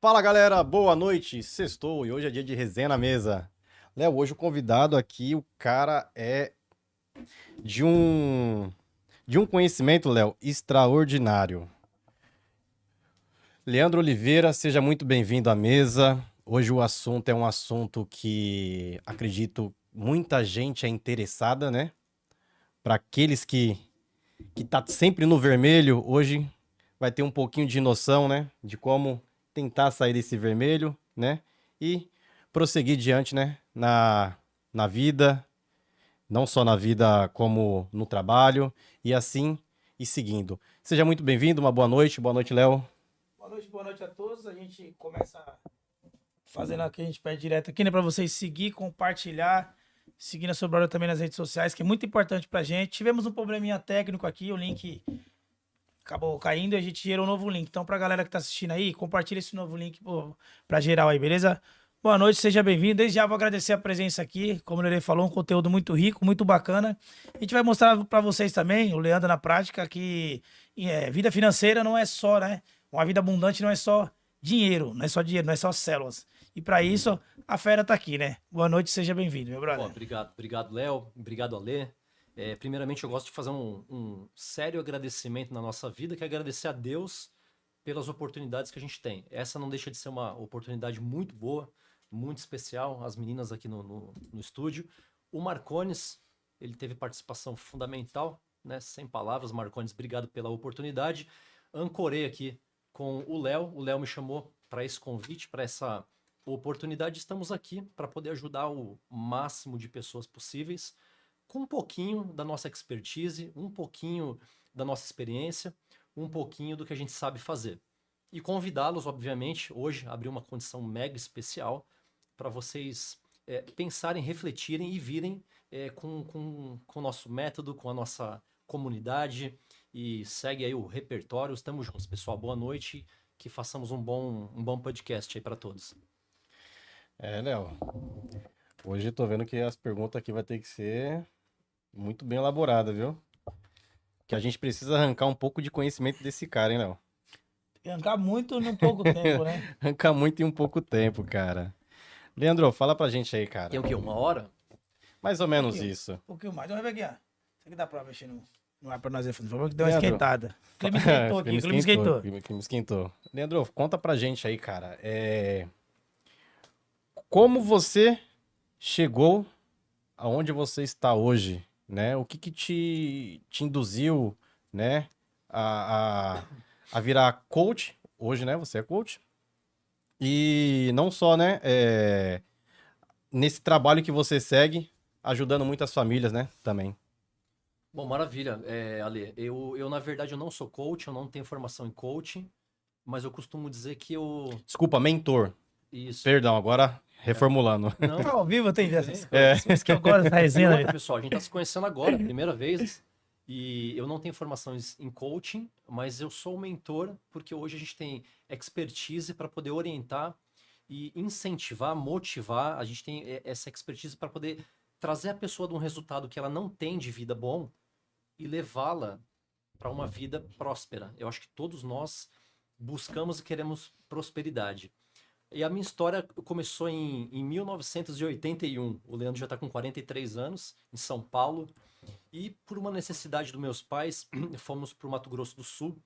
Fala galera, boa noite, sextou e hoje é dia de resenha na mesa. Léo, hoje o convidado aqui, o cara é de um de um conhecimento, Léo, extraordinário. Leandro Oliveira, seja muito bem-vindo à mesa. Hoje o assunto é um assunto que acredito muita gente é interessada, né? Para aqueles que tá sempre no vermelho, hoje vai ter um pouquinho de noção, né, de como tentar sair desse vermelho, né, e prosseguir diante, né, na vida, não só na vida como no trabalho, e assim e seguindo. Seja muito bem-vindo, uma boa noite, Léo. Boa noite a todos. A gente começa fazendo o que a gente pede direto aqui, né? Para vocês seguir, compartilhar, seguir a Sobrada também nas redes sociais, que é muito importante pra gente. Tivemos um probleminha técnico aqui, o link acabou caindo e a gente gerou um novo link. Então, pra galera que tá assistindo aí, compartilha esse novo link pra geral aí, beleza? Boa noite, seja bem-vindo. Desde já vou agradecer a presença aqui. Como o Lele falou, um conteúdo muito rico, muito bacana. A gente vai mostrar para vocês também, o Leandro na prática, que vida financeira não é só, né? Uma vida abundante não é só dinheiro, não é só dinheiro, não é só células. E para isso, a fera tá aqui, né? Boa noite, seja bem-vindo, meu Ó, brother. obrigado, Léo. Obrigado, Alê. Primeiramente, eu gosto de fazer um sério agradecimento na nossa vida, que é agradecer a Deus pelas oportunidades que a gente tem. Essa não deixa de ser uma oportunidade muito boa, muito especial. As meninas aqui no estúdio. O Marcones, ele teve participação fundamental, né? Sem palavras, Marcones, obrigado pela oportunidade. Ancorei aqui com o Léo. O Léo me chamou para esse convite, para essa oportunidade. Estamos aqui para poder ajudar o máximo de pessoas possíveis, com um pouquinho da nossa expertise, um pouquinho da nossa experiência, um pouquinho do que a gente sabe fazer. E convidá-los, obviamente, hoje abrir uma condição mega especial para vocês pensarem, refletirem e virem com o nosso método, com a nossa comunidade. E segue aí o repertório. Estamos juntos, pessoal. Boa noite. Que façamos um bom podcast aí para todos. Léo, hoje eu tô vendo que as perguntas aqui vai ter que ser muito bem elaboradas, viu? Que a gente precisa arrancar um pouco de conhecimento desse cara, hein, Léo? Arrancar muito no pouco tempo, né? Arrancar muito em um pouco tempo, cara. Leandro, fala pra gente aí, Tem cara. o quê? Uma hora? Mais ou Um menos pouquinho, isso. um pouquinho mais. Vamos ver aqui, ó. Isso aqui dá pra mexer no ar pra nós aí, por favor, que deu uma Leandro, esquentada. O clima esquentou aqui, o clima esquentou. clima esquentou. Leandro, conta pra gente aí, cara. Como você chegou aonde você está hoje, né? O que que te induziu, né, a, a, a virar coach? Hoje, né? Você é coach. E não só, né? Nesse trabalho que você segue, ajudando muitas famílias, né? Também. Bom, maravilha, Ale. Eu, na verdade, eu não sou coach, eu não tenho formação em coaching, mas eu costumo dizer que eu. Desculpa, mentor. Isso. Perdão, agora reformulando. Não, Ao vivo tem tudo dessas bem. coisas. Por isso que eu gosto dessa E resenha, outra, né? pessoal, a gente está se conhecendo agora, primeira vez, e eu não tenho formações em coaching, mas eu sou mentor porque hoje a gente tem expertise para poder orientar e incentivar, motivar. A gente tem essa expertise para poder trazer a pessoa de um resultado que ela não tem de vida bom e levá-la para uma vida próspera. Eu acho que todos nós buscamos e queremos prosperidade. E a minha história começou em 1981. O Leandro já está com 43 anos, em São Paulo. E por uma necessidade dos meus pais, fomos para o Mato Grosso do Sul.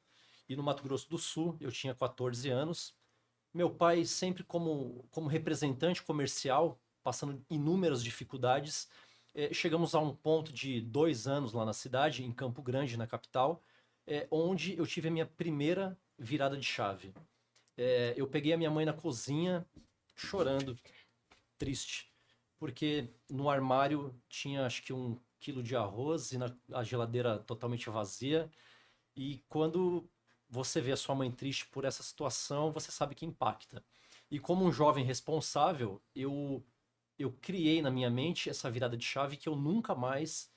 E no Mato Grosso do Sul, eu tinha 14 anos. Meu pai, sempre como representante comercial, passando inúmeras dificuldades, chegamos a um ponto de 2 anos lá na cidade, em Campo Grande, na capital, onde eu tive a minha primeira virada de chave. Eu peguei a minha mãe na cozinha, chorando, triste, porque no armário tinha acho que 1 quilo de arroz e a geladeira totalmente vazia. E quando você vê a sua mãe triste por essa situação, você sabe que impacta. E como um jovem responsável, eu criei na minha mente essa virada de chave que eu nunca mais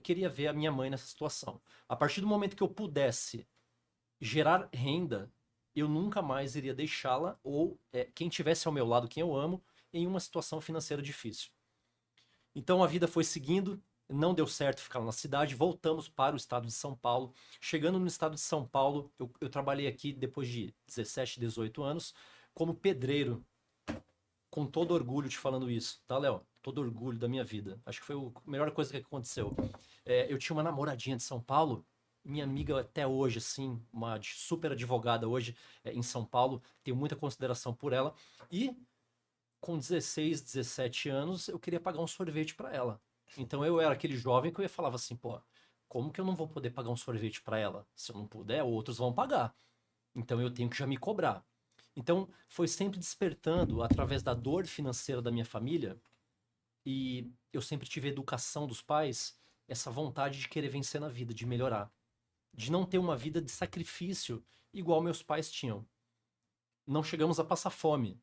queria ver a minha mãe nessa situação. A partir do momento que eu pudesse gerar renda, eu nunca mais iria deixá-la ou quem tivesse ao meu lado, quem eu amo, em uma situação financeira difícil. Então a vida foi seguindo, não deu certo ficar na cidade, voltamos para o estado de São Paulo. Chegando no estado de São Paulo, eu trabalhei aqui depois de 17, 18 anos como pedreiro, com todo orgulho te falando isso, tá, Léo? Todo orgulho da minha vida. Acho que foi a melhor coisa que aconteceu. Eu tinha uma namoradinha de São Paulo, minha amiga até hoje, assim, uma super advogada hoje em São Paulo, tenho muita consideração por ela. E com 16, 17 anos, eu queria pagar um sorvete para ela. Então eu era aquele jovem que eu falava assim, pô, como que eu não vou poder pagar um sorvete para ela? Se eu não puder, outros vão pagar. Então eu tenho que já me cobrar. Então foi sempre despertando através da dor financeira da minha família, e eu sempre tive a educação dos pais, essa vontade de querer vencer na vida, de melhorar, de não ter uma vida de sacrifício igual meus pais tinham. Não chegamos a passar fome,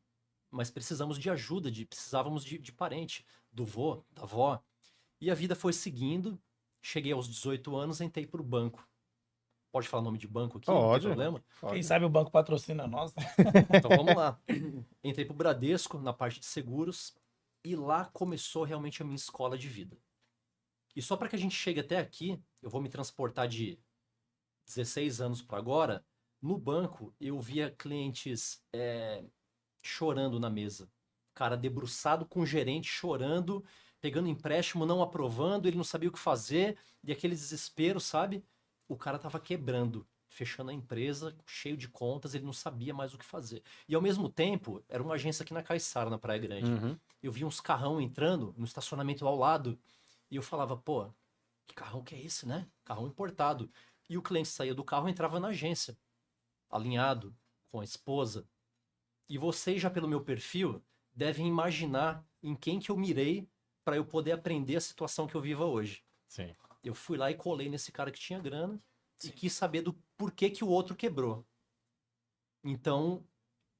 mas precisamos de ajuda, precisávamos de parente, do vô, da avó. E a vida foi seguindo. Cheguei aos 18 anos, entrei para o banco. Pode falar o nome de banco aqui? Não tem Pode. problema? Quem sabe o banco patrocina nós, né? Então vamos lá. Entrei para o Bradesco, na parte de seguros, e lá começou realmente a minha escola de vida. E só para que a gente chegue até aqui, eu vou me transportar de 16 anos para agora. No banco, eu via clientes chorando na mesa. Cara debruçado com o gerente, chorando, pegando empréstimo, não aprovando, ele não sabia o que fazer, e aquele desespero, sabe? O cara tava quebrando, fechando a empresa, cheio de contas, ele não sabia mais o que fazer. E ao mesmo tempo, era uma agência aqui na Caiçara, na Praia Grande. Uhum. Eu vi uns carrão entrando no estacionamento ao lado, e eu falava, pô, que carrão que é esse, né? Carrão importado. E o cliente saía do carro e entrava na agência, alinhado, com a esposa. E vocês, já pelo meu perfil, devem imaginar em quem que eu mirei para eu poder aprender a situação que eu vivo hoje. Sim. Eu fui lá e colei nesse cara que tinha grana e quis saber do porquê que o outro quebrou. Então,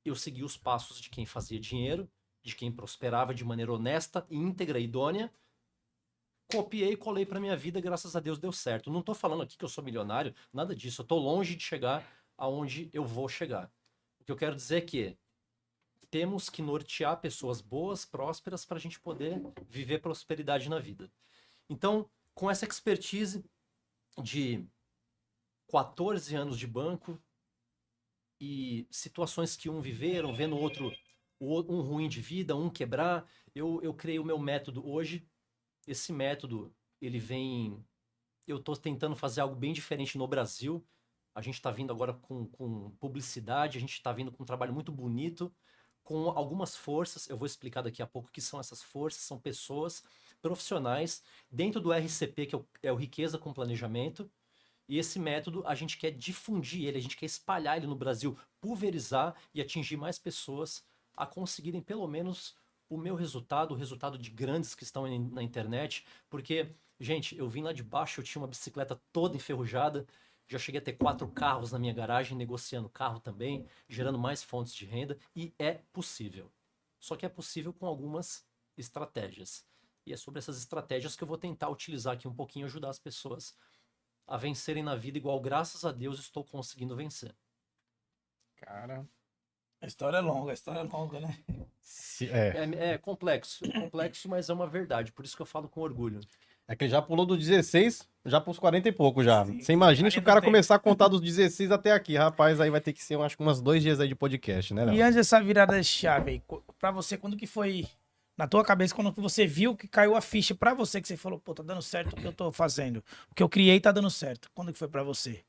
eu segui os passos de quem fazia dinheiro, de quem prosperava de maneira honesta, íntegra e idônea. Copiei e colei para minha vida, graças a Deus deu certo. Não estou falando aqui que eu sou milionário, nada disso. Eu estou longe de chegar aonde eu vou chegar. O que eu quero dizer é que temos que nortear pessoas boas, prósperas, para a gente poder viver prosperidade na vida. Então, com essa expertise de 14 anos de banco e situações que um viveram, vendo um ruim de vida, um quebrar, eu criei o meu método hoje. Esse método, ele vem... Eu estou tentando fazer algo bem diferente no Brasil. A gente está vindo agora com publicidade, a gente está vindo com um trabalho muito bonito, com algumas forças. Eu vou explicar daqui a pouco o que são essas forças. São pessoas profissionais dentro do RCP, que é o Riqueza com Planejamento. E esse método, a gente quer difundir ele, a gente quer espalhar ele no Brasil, pulverizar e atingir mais pessoas a conseguirem pelo menos o meu resultado, o resultado de grandes que estão na internet. Porque, gente, eu vim lá de baixo, eu tinha uma bicicleta toda enferrujada, já cheguei a ter 4 carros na minha garagem, negociando carro também, gerando mais fontes de renda, e é possível. Só que é possível com algumas estratégias. E é sobre essas estratégias que eu vou tentar utilizar aqui um pouquinho, ajudar as pessoas a vencerem na vida, igual, graças a Deus, estou conseguindo vencer. Cara. A história é longa, né? É complexo, mas é uma verdade, por isso que eu falo com orgulho. É que ele já pulou dos 16, já pros 40 e pouco já. Sim. Você imagina se o Ainda cara tem. começar a contar dos 16 até aqui, rapaz, aí vai ter que ser, eu acho, umas 2 dias aí de podcast, né, Léo? E antes dessa virada de chave aí, pra você, quando que foi na tua cabeça, quando que você viu que caiu a ficha pra você, que você falou, pô, tá dando certo o que eu tô fazendo, o que eu criei tá dando certo. Quando que foi pra você?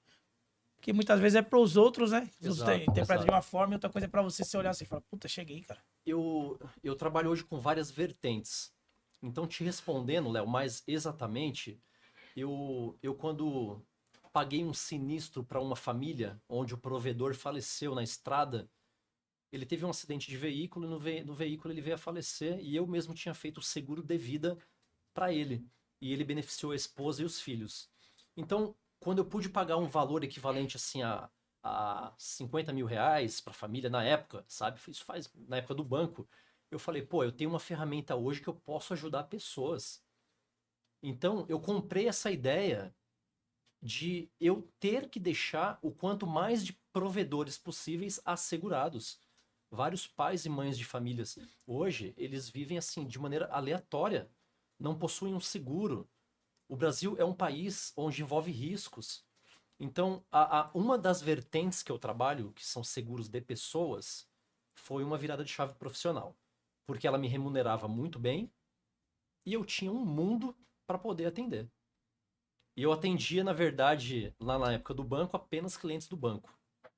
Porque muitas vezes é pros outros, né? Os Exato, interpreta exato. de uma forma e outra coisa é pra você olhar assim e falar, puta, cheguei, cara. Eu trabalho hoje com várias vertentes. Então, te respondendo, Léo, mais exatamente, eu quando paguei um sinistro para uma família onde o provedor faleceu na estrada, ele teve um acidente de veículo e no veículo ele veio a falecer, e eu mesmo tinha feito o seguro de vida para ele. E ele beneficiou a esposa e os filhos. Então, quando eu pude pagar um valor equivalente assim a 50 mil reais para a família na época, sabe? Isso faz na época do banco. Eu falei, pô, eu tenho uma ferramenta hoje que eu posso ajudar pessoas. Então, eu comprei essa ideia de eu ter que deixar o quanto mais de provedores possíveis assegurados. Vários pais e mães de famílias hoje, eles vivem assim de maneira aleatória, não possuem um seguro. O Brasil é um país onde envolve riscos. Então, uma das vertentes que eu trabalho, que são seguros de pessoas, foi uma virada de chave profissional, porque ela me remunerava muito bem e eu tinha um mundo para poder atender. E eu atendia, na verdade, lá na época do banco, apenas clientes do banco.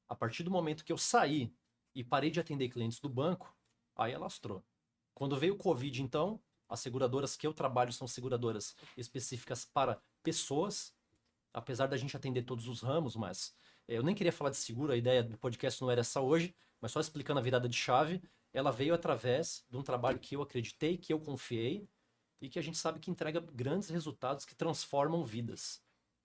A partir do momento que eu saí e parei de atender clientes do banco, aí alastrou. Quando veio o Covid, então, as seguradoras que eu trabalho são seguradoras específicas para pessoas, apesar da gente atender todos os ramos, mas eu nem queria falar de seguro, a ideia do podcast não era essa hoje, mas só explicando a virada de chave, ela veio através de um trabalho que eu acreditei, que eu confiei, e que a gente sabe que entrega grandes resultados que transformam vidas.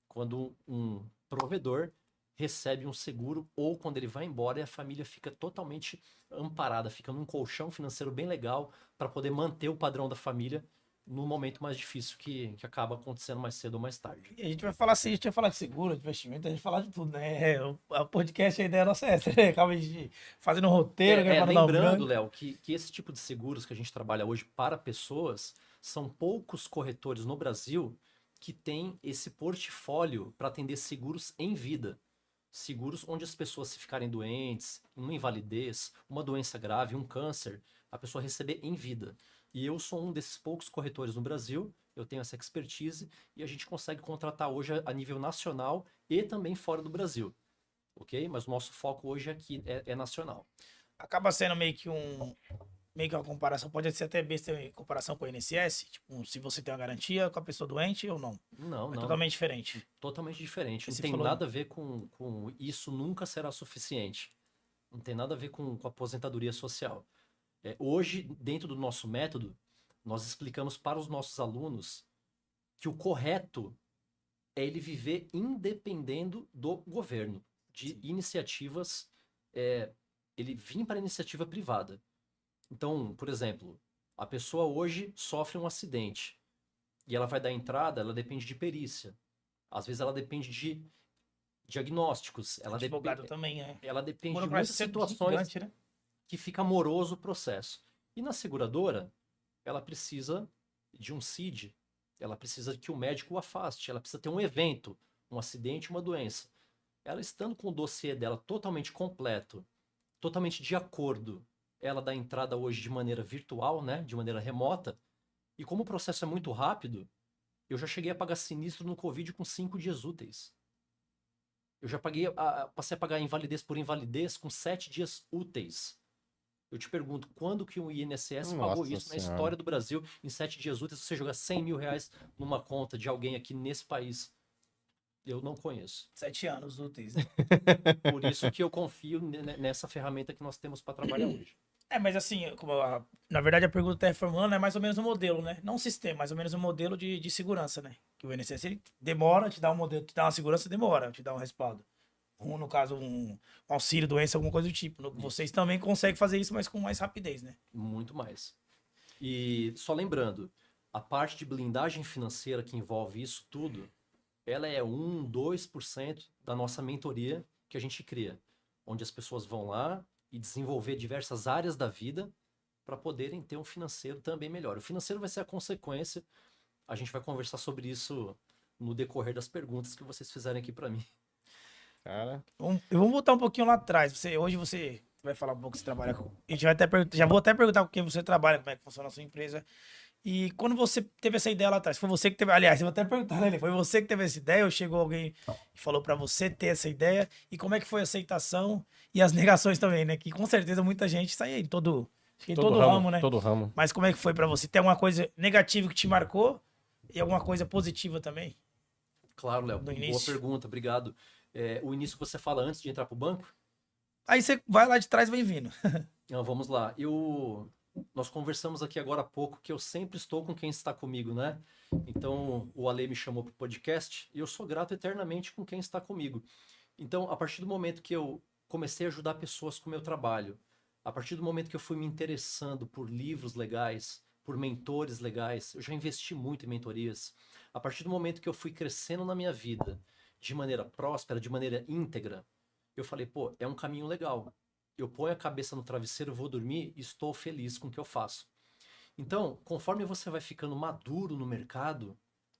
Quando um provedor recebe um seguro ou quando ele vai embora e a família fica totalmente amparada, fica num colchão financeiro bem legal para poder manter o padrão da família no momento mais difícil que acaba acontecendo mais cedo ou mais tarde. E a gente vai falar assim, a gente vai falar de seguro, de investimento, a gente vai falar de tudo, né? O podcast, a ideia nossa é essa, né? Acaba de fazendo um roteiro, gravando dar um lembrando, branco. Léo, que esse tipo de seguros que a gente trabalha hoje para pessoas, são poucos corretores no Brasil que têm esse portfólio para atender seguros em vida. Seguros onde as pessoas, se ficarem doentes, uma invalidez, uma doença grave, um câncer, a pessoa receber em vida. E eu sou um desses poucos corretores no Brasil, eu tenho essa expertise e a gente consegue contratar hoje a nível nacional e também fora do Brasil, ok? Mas o nosso foco hoje aqui é nacional. Acaba sendo meio que uma comparação, pode ser até besta em comparação com o INSS, tipo, se você tem uma garantia com a pessoa doente ou não. Não, É não. totalmente diferente. Totalmente diferente. Não Você tem falou- nada a ver com isso, nunca será suficiente. Não tem nada a ver com aposentadoria social. Hoje, dentro do nosso método, nós explicamos para os nossos alunos que o correto é ele viver independendo do governo, de iniciativas, ele vir para a iniciativa privada. Então, por exemplo, a pessoa hoje sofre um acidente e ela vai dar entrada, ela depende de perícia. Às vezes ela depende de diagnósticos, Advogado também, é. ela depende de muitas Burocracia situações gigante, né? que fica moroso o processo. E na seguradora, ela precisa de um CID, ela precisa que o médico o afaste, ela precisa ter um evento, um acidente, uma doença. Ela estando com o dossiê dela totalmente completo, totalmente de acordo, ela dá entrada hoje de maneira virtual, né, de maneira remota, e como o processo é muito rápido, eu já cheguei a pagar sinistro no Covid com 5 dias úteis. Eu já passei a pagar invalidez por invalidez com 7 dias úteis. Eu te pergunto, quando que o INSS pagou Nossa isso na Senhora. história do Brasil em 7 dias úteis? Você jogar 100 mil reais numa conta de alguém aqui nesse país? Eu não conheço. 7 anos úteis, né? Por isso que eu confio nessa ferramenta que nós temos para trabalhar hoje. Mas assim, na verdade a pergunta tá reformulando é mais ou menos um modelo, né? Não um sistema, mais ou menos um modelo de segurança, né? Que o INSS ele demora, te dá um modelo, te dá uma segurança, demora, te dá um respaldo. No caso, um auxílio, doença, alguma coisa do tipo. Vocês também conseguem fazer isso, mas com mais rapidez, né? Muito mais. E só lembrando, a parte de blindagem financeira que envolve isso tudo, ela é 1, 2% da nossa mentoria que a gente cria. Onde as pessoas vão lá e desenvolver diversas áreas da vida para poderem ter um financeiro também melhor. O financeiro vai ser a consequência. A gente vai conversar sobre isso no decorrer das perguntas que vocês fizerem aqui para mim. Cara, Vamos voltar um pouquinho lá atrás. Hoje você vai falar um pouco que você trabalha com. A gente vai até já vou até perguntar com quem você trabalha, como é que funciona a sua empresa. E quando você teve essa ideia lá atrás, foi você que teve. Aliás, eu vou até perguntar, né? Foi você que teve essa ideia ou chegou alguém e falou pra você ter essa ideia? E como é que foi a aceitação e as negações também, né? Que com certeza muita gente sai em todo ramo, né? todo ramo. Mas como é que foi pra você? Tem alguma coisa negativa que te marcou e alguma coisa positiva também? Claro, Léo. No Boa início. pergunta, obrigado. O início que você fala antes de entrar para o banco? Aí você vai lá de trás e vem vindo. Não, vamos lá. Nós conversamos aqui agora há pouco que eu sempre estou com quem está comigo, né? Então, o Ale me chamou para o podcast e eu sou grato eternamente com quem está comigo. Então, a partir do momento que eu comecei a ajudar pessoas com o meu trabalho, a partir do momento que eu fui me interessando por livros legais, por mentores legais, eu já investi muito em mentorias. A partir do momento que eu fui crescendo na minha vida, de maneira próspera, de maneira íntegra, eu falei, pô, é um caminho legal. Eu ponho a cabeça no travesseiro, vou dormir e estou feliz com o que eu faço. Então, conforme você vai ficando maduro no mercado,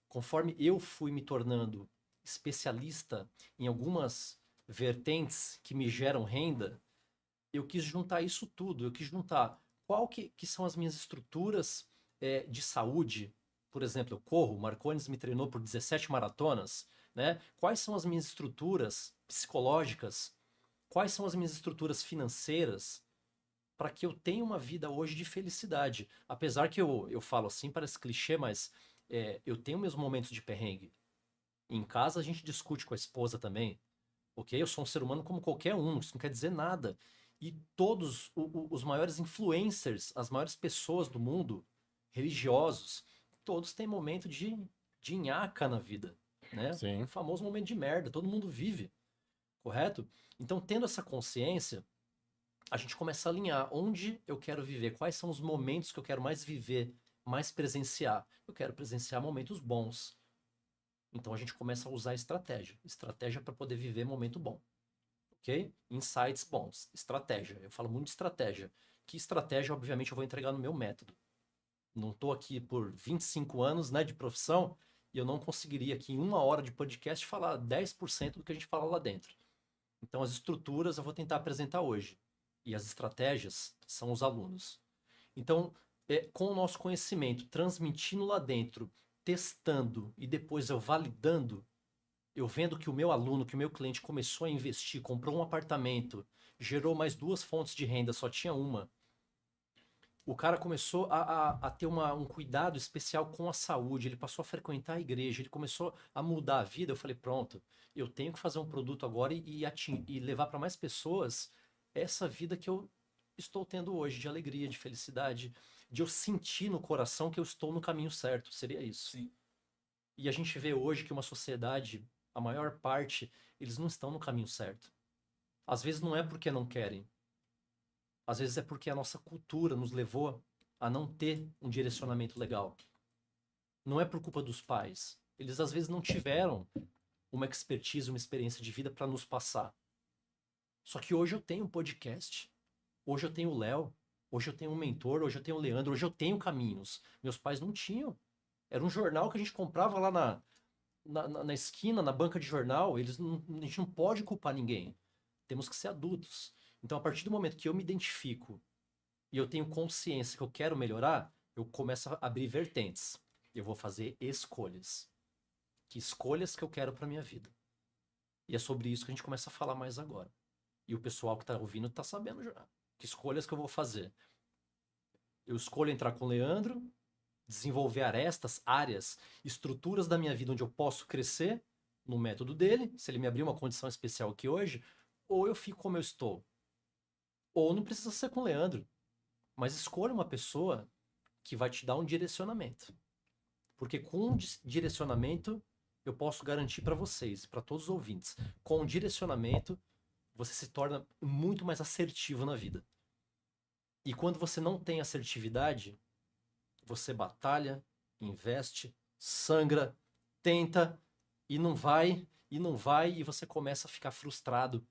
conforme eu fui me tornando especialista em algumas vertentes que me geram renda, eu quis juntar isso tudo. Eu quis juntar qual que são as minhas estruturas de saúde. Por exemplo, eu corro, o Marcones me treinou por 17 maratonas, né? Quais são as minhas estruturas psicológicas? Quais são as minhas estruturas financeiras para que eu tenha uma vida hoje de felicidade? Apesar que eu falo assim, parece clichê, mas eu tenho meus momentos de perrengue. Em casa a gente discute com a esposa também, ok? Eu sou um ser humano como qualquer um, isso não quer dizer nada. E todos os maiores influencers, as maiores pessoas do mundo, religiosos, todos têm momento de nhaca na vida, né? O Sim. famoso momento de merda, todo mundo vive, correto? Então, tendo essa consciência, a gente começa a alinhar onde eu quero viver, quais são os momentos que eu quero mais viver, mais presenciar. Eu quero presenciar momentos bons. Então a gente começa a usar estratégia para poder viver momento bom, ok? Insights bons, estratégia. Eu falo muito de estratégia. Que estratégia, obviamente, eu vou entregar no meu método. Não estou aqui por 25 anos, né, de profissão e eu não conseguiria aqui em 1 hora de podcast falar 10% do que a gente fala lá dentro. Então as estruturas eu vou tentar apresentar hoje e as estratégias são os alunos. Então, com o nosso conhecimento, transmitindo lá dentro, testando e depois eu validando, eu vendo que o meu aluno, que o meu cliente começou a investir, comprou um apartamento, gerou mais 2 fontes de renda, só tinha uma. O cara começou a ter um cuidado especial com a saúde, ele passou a frequentar a igreja, ele começou a mudar a vida. Eu falei, pronto, eu tenho que fazer um produto agora e levar para mais pessoas essa vida que eu estou tendo hoje, de alegria, de felicidade, de eu sentir no coração que eu estou no caminho certo, seria isso. Sim. E a gente vê hoje que uma sociedade, a maior parte, eles não estão no caminho certo. Às vezes não é porque não querem, às vezes é porque a nossa cultura nos levou a não ter um direcionamento legal. Não é por culpa dos pais. Eles às vezes não tiveram uma expertise, uma experiência de vida para nos passar. Só que hoje eu tenho um podcast, hoje eu tenho o Léo, hoje eu tenho um mentor, hoje eu tenho o Leandro, hoje eu tenho caminhos. Meus pais não tinham. Era um jornal que a gente comprava lá na esquina, na banca de jornal. A gente não pode culpar ninguém. Temos que ser adultos. Então, a partir do momento que eu me identifico e eu tenho consciência que eu quero melhorar, eu começo a abrir vertentes. Eu vou fazer escolhas. Que escolhas que eu quero para minha vida? E é sobre isso que a gente começa a falar mais agora. E o pessoal que está ouvindo está sabendo já. Que escolhas que eu vou fazer? Eu escolho entrar com o Leandro, desenvolver arestas, áreas, estruturas da minha vida onde eu posso crescer no método dele, se ele me abrir uma condição especial aqui hoje, ou eu fico como eu estou. Ou não precisa ser com o Leandro, mas escolha uma pessoa que vai te dar um direcionamento. Porque com direcionamento, eu posso garantir para vocês, para todos os ouvintes, com direcionamento, você se torna muito mais assertivo na vida. E quando você não tem assertividade, você batalha, investe, sangra, tenta, e não vai, e não vai, e você começa a ficar frustrado.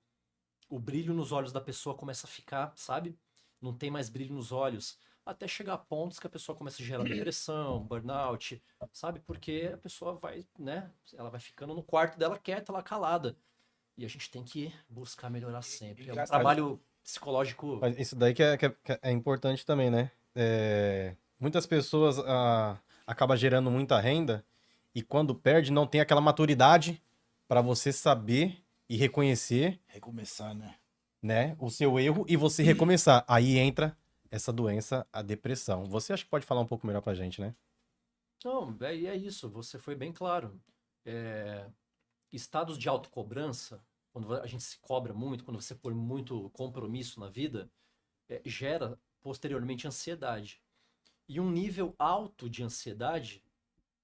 O brilho nos olhos da pessoa começa a ficar, sabe? Não tem mais brilho nos olhos. Até chegar a pontos que a pessoa começa a gerar depressão, burnout, sabe? Porque a pessoa vai, né? Ela vai ficando no quarto dela quieta, ela calada. E a gente tem que buscar melhorar sempre. É um trabalho psicológico. Mas isso daí que é importante também, né? Muitas pessoas acabam gerando muita renda e quando perde não tem aquela maturidade para você saber e reconhecer, Recomeçar, né? né, o seu erro e você recomeçar. Aí entra essa doença, a depressão. Você acha que pode falar um pouco melhor pra gente, né? Não, é isso, você foi bem claro. Estados de autocobrança, quando a gente se cobra muito, quando você põe muito compromisso na vida, gera posteriormente ansiedade. E um nível alto de ansiedade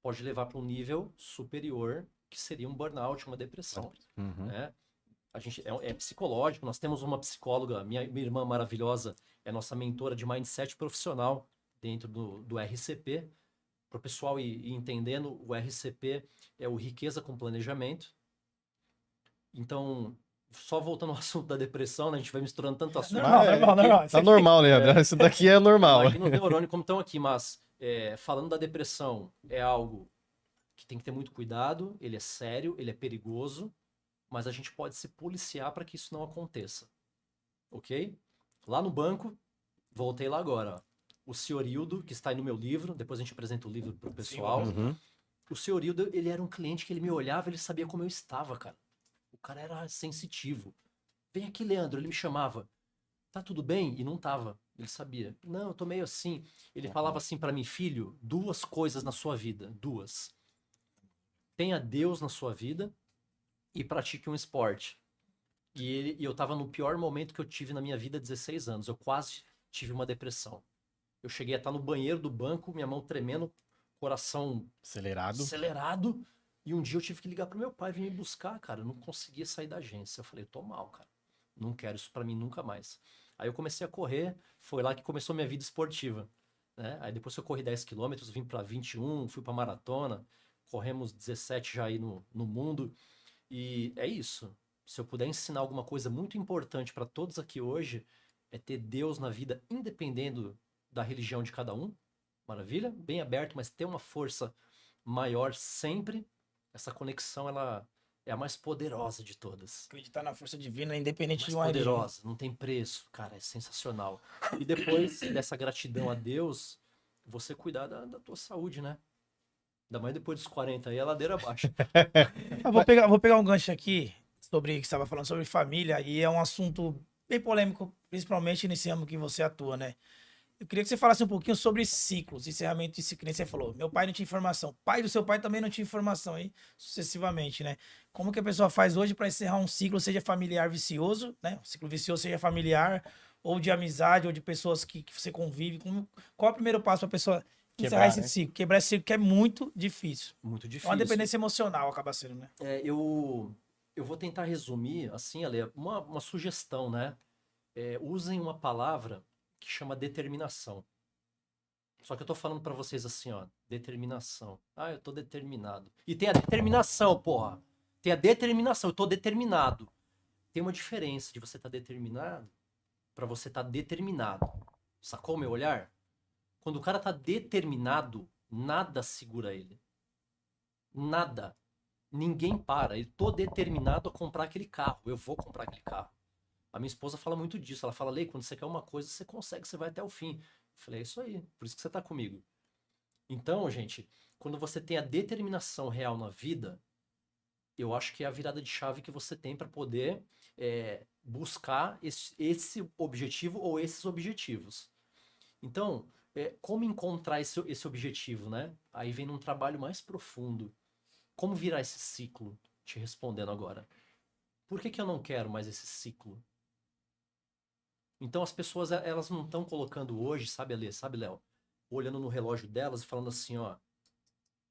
pode levar para um nível superior, que seria um burnout, uma depressão. Uhum. Né? A gente é psicológico, nós temos uma psicóloga, minha irmã maravilhosa, é nossa mentora de mindset profissional dentro do RCP. Para o pessoal ir entendendo, o RCP é o Riqueza com Planejamento. Então, só voltando ao assunto da depressão, né? A gente vai misturando tanto assunto. Normal. Tá normal, Leandro. Isso daqui é normal. Aqui nos neurônios como estão aqui, mas falando da depressão, é algo que tem que ter muito cuidado, ele é sério, ele é perigoso, mas a gente pode se policiar para que isso não aconteça, ok? Lá no banco, voltei lá agora, ó. O senhor Hildo, que está aí no meu livro, depois a gente apresenta o livro pro pessoal. Uhum. O senhor Hildo, ele era um cliente que ele me olhava, ele sabia como eu estava, cara. O cara era sensitivo. Vem aqui, Leandro, ele me chamava. Tá tudo bem? E não tava. Ele sabia. Não, eu tô meio assim. Ele falava assim pra mim, filho, 2 coisas na sua vida. 2. Tenha Deus na sua vida e pratique um esporte. E eu tava no pior momento que eu tive na minha vida, 16 anos. Eu quase tive uma depressão. Eu cheguei a estar no banheiro do banco, minha mão tremendo, coração Acelerado. acelerado. E um dia eu tive que ligar pro meu pai vir me buscar, cara. Eu não conseguia sair da agência. Eu falei, tô mal, cara. Não quero isso pra mim nunca mais. Aí eu comecei a correr, foi lá que começou minha vida esportiva, né? Aí depois que eu corri 10 quilômetros, vim pra 21, fui pra maratona, corremos 17 já aí no mundo. E é isso. Se eu puder ensinar alguma coisa muito importante pra todos aqui hoje, é ter Deus na vida, independendo da religião de cada um. Maravilha? Bem aberto, mas ter uma força maior sempre. Essa conexão, ela é a mais poderosa de todas. Acreditar na força divina, independente Mais de uma religião. poderosa, não tem preço, cara, é sensacional. E depois dessa gratidão a Deus, você cuidar da tua saúde, né? Ainda mais depois dos 40 aí, a ladeira abaixo. Eu vou pegar um gancho aqui sobre o que você estava falando sobre família, e é um assunto bem polêmico, principalmente nesse âmbito que você atua, né? Eu queria que você falasse um pouquinho sobre ciclos, encerramento de ciclo. Que nem você falou, meu pai não tinha informação, pai do seu pai também não tinha informação, aí sucessivamente, né? Como que a pessoa faz hoje para encerrar um ciclo, seja familiar vicioso, né? Um ciclo vicioso seja familiar, ou de amizade, ou de pessoas que você convive. Qual é o primeiro passo para a pessoa encerrar Quebrar, esse né? ciclo? Quebrar esse ciclo que é muito difícil. Muito É uma difícil. dependência emocional, acaba sendo, né? Eu vou tentar resumir, assim, Ale, uma sugestão, né? Usem uma palavra que chama determinação. Só que eu tô falando pra vocês assim, ó, determinação. Ah, eu tô determinado. E tem a determinação, porra. Tem a determinação, eu tô determinado. Tem uma diferença de você estar determinado pra você estar determinado. Sacou o meu olhar? Quando o cara tá determinado, nada segura ele. Nada. Ninguém para. Eu tô determinado a comprar aquele carro. Eu vou comprar aquele carro. A minha esposa fala muito disso. Ela fala, Lei, quando você quer uma coisa, você consegue, você vai até o fim. Eu falei, é isso aí. Por isso que você tá comigo. Então, gente, quando você tem a determinação real na vida, eu acho que é a virada de chave que você tem para poder buscar esse objetivo ou esses objetivos. Então, como encontrar esse objetivo, né? Aí vem num trabalho mais profundo. Como virar esse ciclo? Te respondendo agora. Por que eu não quero mais esse ciclo? Então as pessoas, elas não estão colocando hoje, sabe, Alê, sabe, Léo? Olhando no relógio delas e falando assim, ó,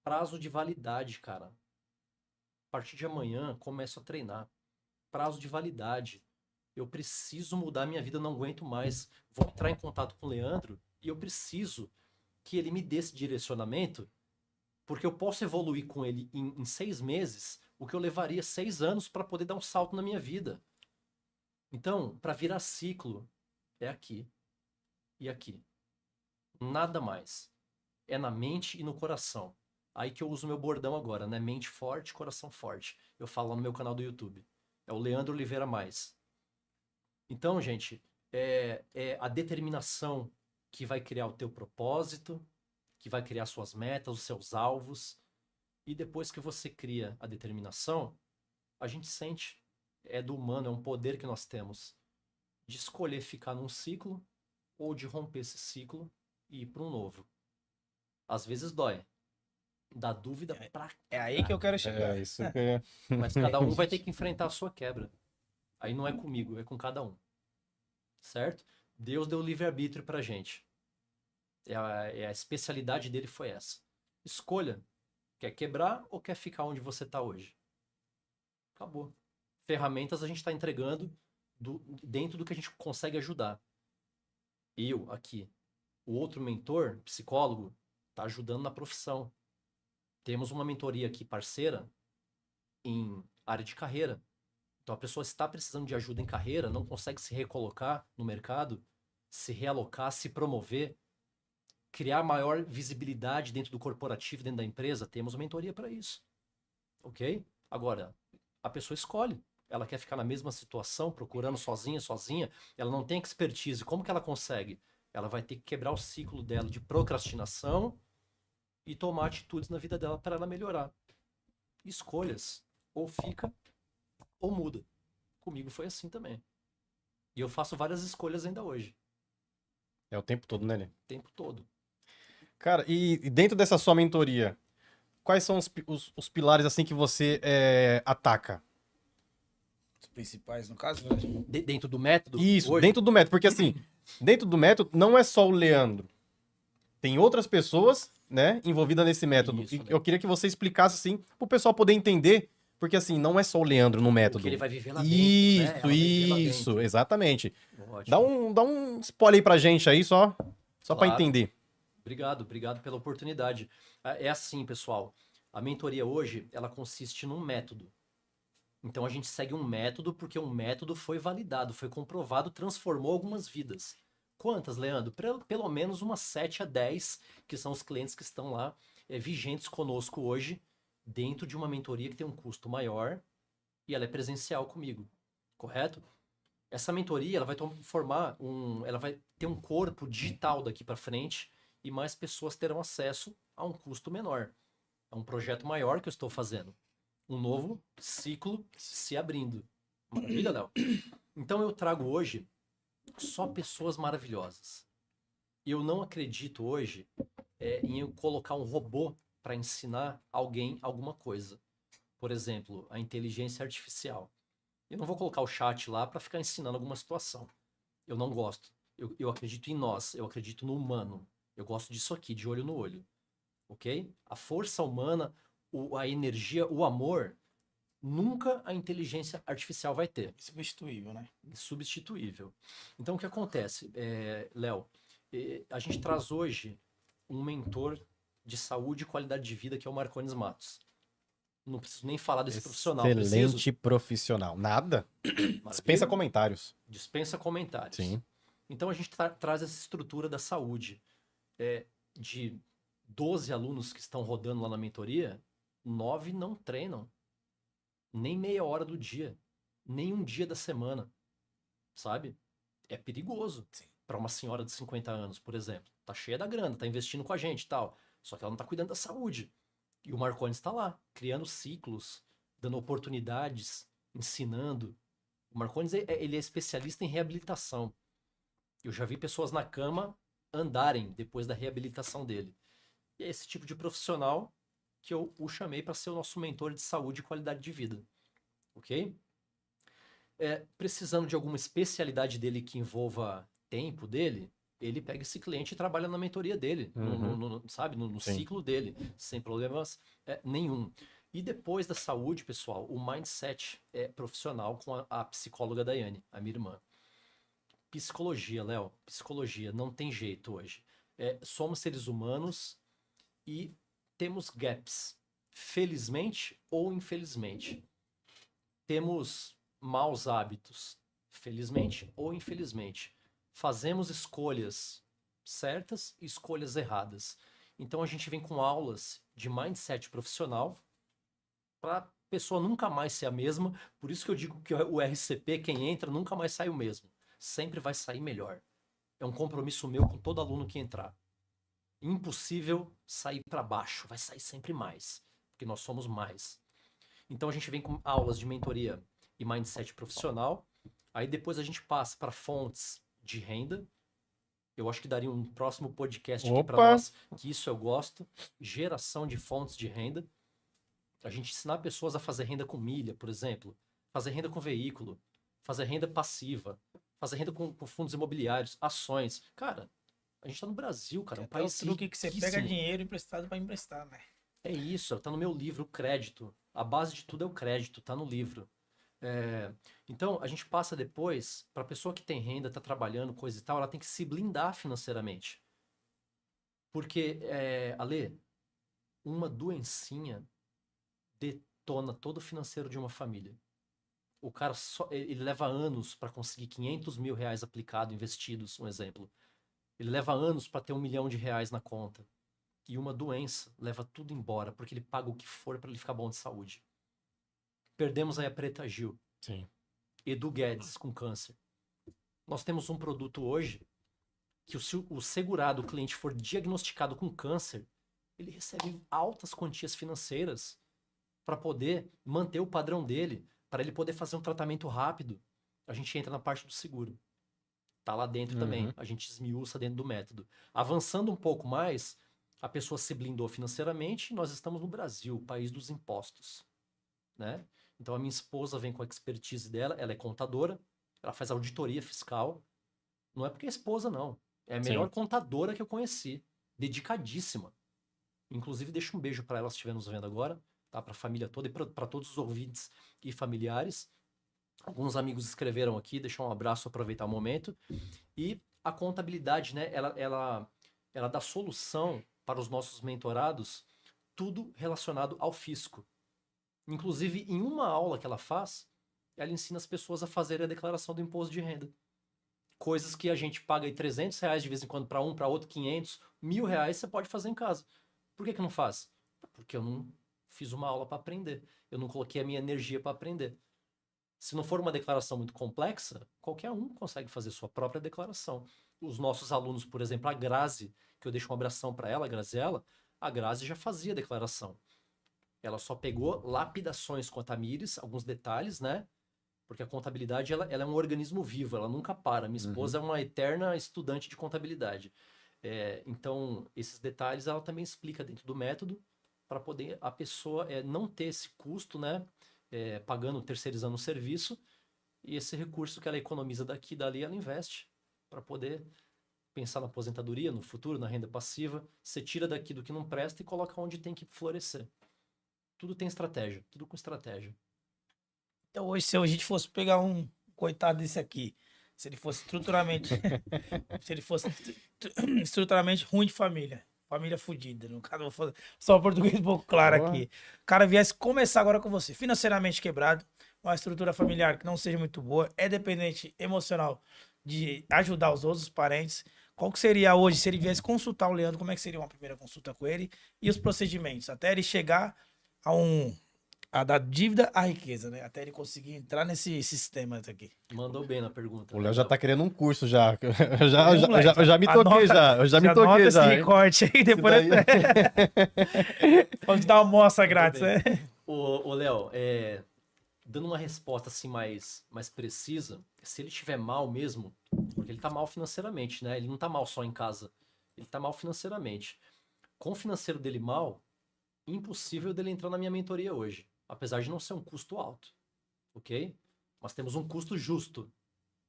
prazo de validade, cara. A partir de amanhã, começo a treinar. Prazo de validade. Eu preciso mudar minha vida, eu não aguento mais. Vou entrar em contato com o Leandro e eu preciso que ele me dê esse direcionamento, porque eu posso evoluir com ele em 6 meses, o que eu levaria 6 anos para poder dar um salto na minha vida. Então, para virar ciclo, é aqui e aqui. Nada mais. É na mente e no coração. Aí que eu uso meu bordão agora, né? Mente forte, coração forte. Eu falo lá no meu canal do YouTube. É o Leandro Oliveira Mais. Então, gente, é a determinação que vai criar o teu propósito, que vai criar suas metas, os seus alvos. E depois que você cria a determinação, a gente sente. É do humano, é um poder que nós temos de escolher ficar num ciclo ou de romper esse ciclo e ir para um novo. Às vezes dói. Dá dúvida pra É aí que eu quero chegar. É isso que é. mas cada um vai ter que enfrentar a sua quebra. Aí não é comigo, é com cada um. Certo? Deus deu livre-arbítrio pra gente. A especialidade dele foi essa. Escolha. Quer quebrar ou quer ficar onde você tá hoje? Acabou. Ferramentas a gente tá entregando dentro do que a gente consegue ajudar. Eu, aqui. O outro mentor, psicólogo, tá ajudando na profissão. Temos uma mentoria aqui parceira em área de carreira. Então a pessoa está precisando de ajuda em carreira, não consegue se recolocar no mercado, se realocar, se promover, criar maior visibilidade dentro do corporativo, dentro da empresa. Temos uma mentoria para isso. Ok? Agora, a pessoa escolhe. ela quer ficar na mesma situação, procurando sozinha, ela não tem expertise. Como que ela consegue? Ela vai ter que quebrar o ciclo dela de procrastinação e tomar atitudes na vida dela para ela melhorar. Escolhas. Ou fica, ou muda. Comigo foi assim também. E eu faço várias escolhas ainda hoje. É o tempo todo, né, Lê? O tempo todo. Cara, e dentro dessa sua mentoria, quais são os pilares assim que você ataca? Os principais, no caso, né? Dentro do método, Isso, hoje, dentro do método, porque assim, dentro do método não é só o Leandro. Tem outras pessoas, né, envolvidas nesse método. Isso, E né? eu queria que você explicasse assim, pro pessoal poder entender, porque assim, não é só o Leandro no o método. que ele vai viver lá dentro, né? Ela vai viver lá Isso, dentro. exatamente. Ótimo. Dá um spoiler aí pra gente aí, só pra Claro. entender. Obrigado pela oportunidade. É assim, pessoal. A mentoria hoje, ela consiste num método. Então a gente segue um método porque um método foi validado, foi comprovado, transformou algumas vidas. Quantas, Leandro? Pelo menos umas 7 a 10, que são os clientes que estão lá vigentes conosco hoje, dentro de uma mentoria que tem um custo maior e ela é presencial comigo, correto? Essa mentoria, ela vai ela vai ter um corpo digital daqui para frente e mais pessoas terão acesso a um custo menor. É um projeto maior que eu estou fazendo. Um novo ciclo se abrindo. Maravilha, Léo? Então eu trago hoje só pessoas maravilhosas. Eu não acredito hoje em eu colocar um robô para ensinar alguém alguma coisa. Por exemplo, a inteligência artificial. Eu não vou colocar o chat lá para ficar ensinando alguma situação. Eu não gosto. Eu acredito em nós, eu acredito no humano. Eu gosto disso aqui, de olho no olho. Ok? A força humana, a energia, o amor, nunca a inteligência artificial vai ter. Substituível, né? Insubstituível. Então, o que acontece, Léo? A gente traz hoje um mentor de saúde e qualidade de vida que é o Marcones Matos. Não preciso nem falar desse profissional. Excelente profissional. Nada? Dispensa Maravilha? comentários. Dispensa comentários. Sim. Então a gente traz essa estrutura da saúde. De 12 alunos que estão rodando lá na mentoria, 9 não treinam. Nem meia hora do dia. Nem um dia da semana. Sabe? É perigoso. Para uma senhora de 50 anos, por exemplo. Tá cheia da grana, tá investindo com a gente e tal. Só que ela não tá cuidando da saúde. E o Marcones está lá, criando ciclos, dando oportunidades, ensinando. O Marcones ele é especialista em reabilitação. Eu já vi pessoas na cama andarem depois da reabilitação dele. E é esse tipo de profissional que eu o chamei para ser o nosso mentor de saúde e qualidade de vida. Ok? Precisando de alguma especialidade dele que envolva tempo dele, ele pega esse cliente e trabalha na mentoria dele, sabe? No ciclo dele, sem problemas nenhum. E depois da saúde, pessoal, o mindset profissional com a psicóloga Daiane, a minha irmã. Psicologia, Léo, psicologia, não tem jeito hoje. Somos seres humanos e temos gaps, felizmente ou infelizmente. Temos maus hábitos, felizmente ou infelizmente. Fazemos escolhas certas e escolhas erradas. Então a gente vem com aulas de mindset profissional para a pessoa nunca mais ser a mesma. Por isso que eu digo que o RCP, quem entra, nunca mais sai o mesmo. Sempre vai sair melhor. É um compromisso meu com todo aluno que entrar. Impossível sair para baixo, vai sair sempre mais, porque nós somos mais. Então a gente vem com aulas de mentoria e mindset profissional. Aí depois a gente passa para fontes de renda. Eu acho que daria um próximo podcast aqui para nós, que isso eu gosto. Geração de fontes de renda. A gente ensinar pessoas a fazer renda com milha, por exemplo. Fazer renda com veículo. Fazer renda passiva. Fazer renda com fundos imobiliários, ações. Cara, a gente tá no Brasil, cara. Um país o truque que você pega riquíssimo. dinheiro emprestado para emprestar, né? É isso, tá no meu livro, o crédito. A base de tudo é o crédito, tá no livro. Então, a gente passa depois, para a pessoa que tem renda, tá trabalhando, coisa e tal, ela tem que se blindar financeiramente. Porque, Ale, uma doencinha detona todo o financeiro de uma família. O cara ele leva anos para conseguir 500 mil reais aplicado, investidos, um exemplo. Ele leva anos para ter R$1 milhão na conta. E uma doença leva tudo embora, porque ele paga o que for para ele ficar bom de saúde. Perdemos aí a Preta Gil. Sim. Edu Guedes com câncer. Nós temos um produto hoje que se o segurado, o cliente for diagnosticado com câncer, ele recebe altas quantias financeiras para poder manter o padrão dele, para ele poder fazer um tratamento rápido. A gente entra na parte do seguro. Tá lá dentro também. A gente esmiuça dentro do método. Avançando um pouco mais, a pessoa se blindou financeiramente, nós estamos no Brasil, país dos impostos, né? Então a minha esposa vem com a expertise dela, ela é contadora, ela faz auditoria fiscal. Não é porque é esposa, não. É a melhor Sim. contadora que eu conheci. Dedicadíssima. Inclusive, deixa um beijo para ela se estiver nos vendo agora, tá? Para a família toda e para todos os ouvintes e familiares. Alguns amigos escreveram aqui, deixar um abraço, aproveitar o momento. E a contabilidade, né? Ela dá solução para os nossos mentorados, tudo relacionado ao fisco. Inclusive, em uma aula que ela faz, ela ensina as pessoas a fazerem a declaração do imposto de renda. Coisas que a gente paga aí R$300 de vez em quando para um, para outro 500, R$1.000 você pode fazer em casa. Por que não faz? Porque eu não fiz uma aula para aprender. Eu não coloquei a minha energia para aprender. Se não for uma declaração muito complexa, qualquer um consegue fazer sua própria declaração. Os nossos alunos, por exemplo, a Grazi, que eu deixo um abração para ela, a Graziella, a Grazi já fazia declaração. Ela só pegou lapidações com a Tamires, alguns detalhes, né? Porque a contabilidade ela é um organismo vivo, ela nunca para. Minha esposa é uma eterna estudante de contabilidade. Então, esses detalhes ela também explica dentro do método para poder a pessoa não ter esse custo, né? Pagando, terceirizando o serviço, e esse recurso que ela economiza daqui e dali, ela investe para poder pensar na aposentadoria, no futuro, na renda passiva. Você tira daqui do que não presta e coloca onde tem que florescer. Tudo tem estratégia, tudo com estratégia. Então, hoje, se a gente fosse pegar um coitado desse aqui, se ele fosse estruturalmente, se ele fosse estruturalmente ruim de família, família fodida, no caso, vou fazer só o português um pouco claro Boa. aqui. O cara viesse começar agora com você, financeiramente quebrado, uma estrutura familiar que não seja muito boa, é dependente emocional de ajudar os outros parentes. Qual que seria hoje, se ele viesse consultar o Leandro, como é que seria uma primeira consulta com ele e os procedimentos, até ele chegar a da dívida à riqueza, né? Até ele conseguir entrar nesse sistema aqui. Mandou bem na pergunta. O né, Léo já Léo? tá querendo um curso já. Eu já, já, Moleque, já, já me toquei anota- já. Eu já me anota toquei esse já. Hein? recorte aí, depois Isso daí- vamos te dar uma amostra Mandou grátis, bem. né? Ô Léo, dando uma resposta assim mais precisa, se ele estiver mal mesmo, porque ele tá mal financeiramente, né? Ele não tá mal só em casa, ele tá mal financeiramente. Com o financeiro dele mal, impossível dele entrar na minha mentoria hoje, apesar de não ser um custo alto, ok? Mas temos um custo justo.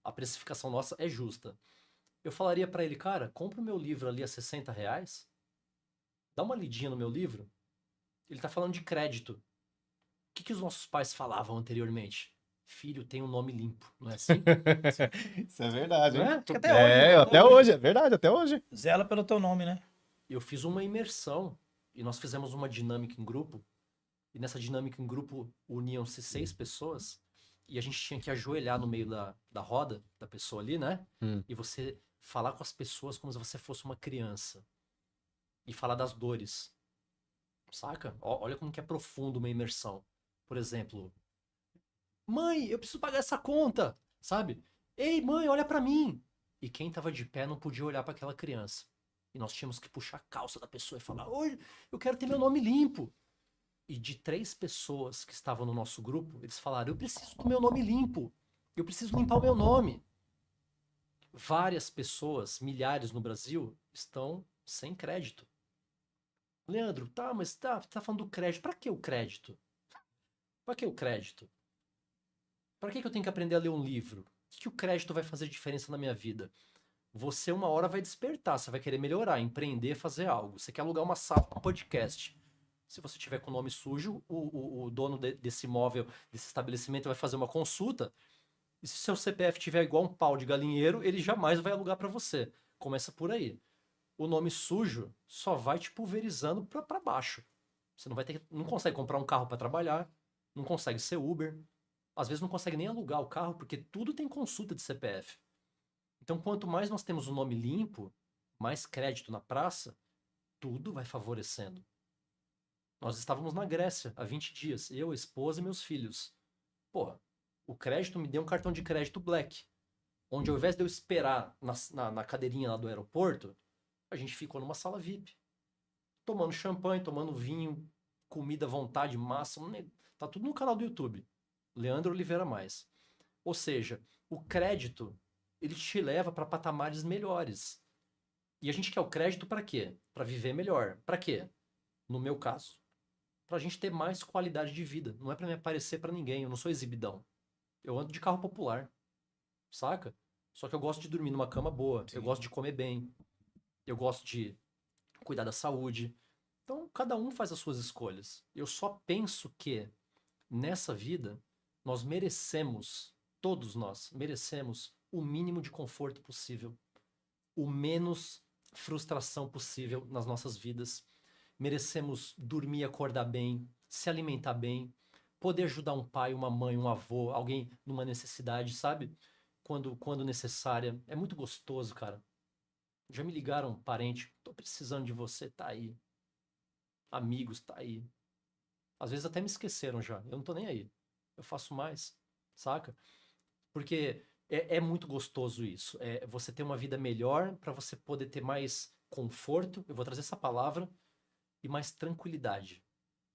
A precificação nossa é justa. Eu falaria para ele, cara, compra o meu livro ali a R$60, dá uma lidinha no meu livro. Ele tá falando de crédito. O que os nossos pais falavam anteriormente? Filho tem um nome limpo, não é assim? Isso é verdade, Não hein? é? Acho que até hoje, né? Até hoje, é verdade, até hoje. Zela pelo teu nome, né? Eu fiz uma imersão e nós fizemos uma dinâmica em grupo. E nessa dinâmica em grupo uniam-se 6 pessoas e a gente tinha que ajoelhar no meio da roda da pessoa ali, né? E você falar com as pessoas como se você fosse uma criança. E falar das dores. Saca? Olha como que é profundo uma imersão. Por exemplo, mãe, eu preciso pagar essa conta, sabe? Ei, mãe, olha pra mim. E quem tava de pé não podia olhar pra aquela criança. E nós tínhamos que puxar a calça da pessoa e falar: "Oi, eu quero ter meu nome limpo". E de 3 pessoas que estavam no nosso grupo, eles falaram: "Eu preciso do meu nome limpo. Eu preciso limpar o meu nome". Várias pessoas, milhares no Brasil, estão sem crédito. Leandro, tá, mas tá falando do crédito. Pra que o crédito? Pra que o crédito? Pra que eu tenho que aprender a ler um livro? O que o crédito vai fazer diferença na minha vida? Você uma hora vai despertar, você vai querer melhorar, empreender, fazer algo. Você quer alugar uma sala para um podcast. Se você tiver com o nome sujo, o dono desse imóvel, desse estabelecimento vai fazer uma consulta. E se seu CPF tiver igual um pau de galinheiro, ele jamais vai alugar para você. Começa por aí. O nome sujo só vai te pulverizando para baixo. Você não consegue comprar um carro para trabalhar, não consegue ser Uber. Às vezes não consegue nem alugar o carro, porque tudo tem consulta de CPF. Então, quanto mais nós temos um nome limpo, mais crédito na praça, tudo vai favorecendo. Nós estávamos na Grécia há 20 dias, eu, a esposa e meus filhos. Pô, O crédito me deu um cartão de crédito Black, onde ao invés de eu esperar na cadeirinha lá do aeroporto, a gente ficou numa sala VIP, tomando champanhe, tomando vinho, comida à vontade, massa. Tá tudo no canal do YouTube. Leandro Oliveira Mais. Ou seja, o crédito, ele te leva para patamares melhores. E a gente quer o crédito para quê? Para viver melhor. Para quê? No meu caso, pra gente ter mais qualidade de vida. Não é pra me aparecer pra ninguém, eu não sou exibidão. Eu ando de carro popular, saca? Só que eu gosto de dormir numa cama boa, eu gosto de comer bem, eu gosto de cuidar da saúde. Então, cada um faz as suas escolhas. Eu só penso que nessa vida nós merecemos, todos nós merecemos o mínimo de conforto possível, o menos frustração possível nas nossas vidas. Merecemos dormir e acordar bem, se alimentar bem, poder ajudar um pai, uma mãe, um avô, alguém numa necessidade, sabe? Quando necessária. É muito gostoso, cara. Já me ligaram, parente, tô precisando de você, tá aí. Amigos, tá aí. Às vezes até me esqueceram já, eu não tô nem aí. Eu faço mais, saca? Porque é muito gostoso isso. É você ter uma vida melhor para você poder ter mais conforto. Eu vou trazer essa palavra e mais tranquilidade.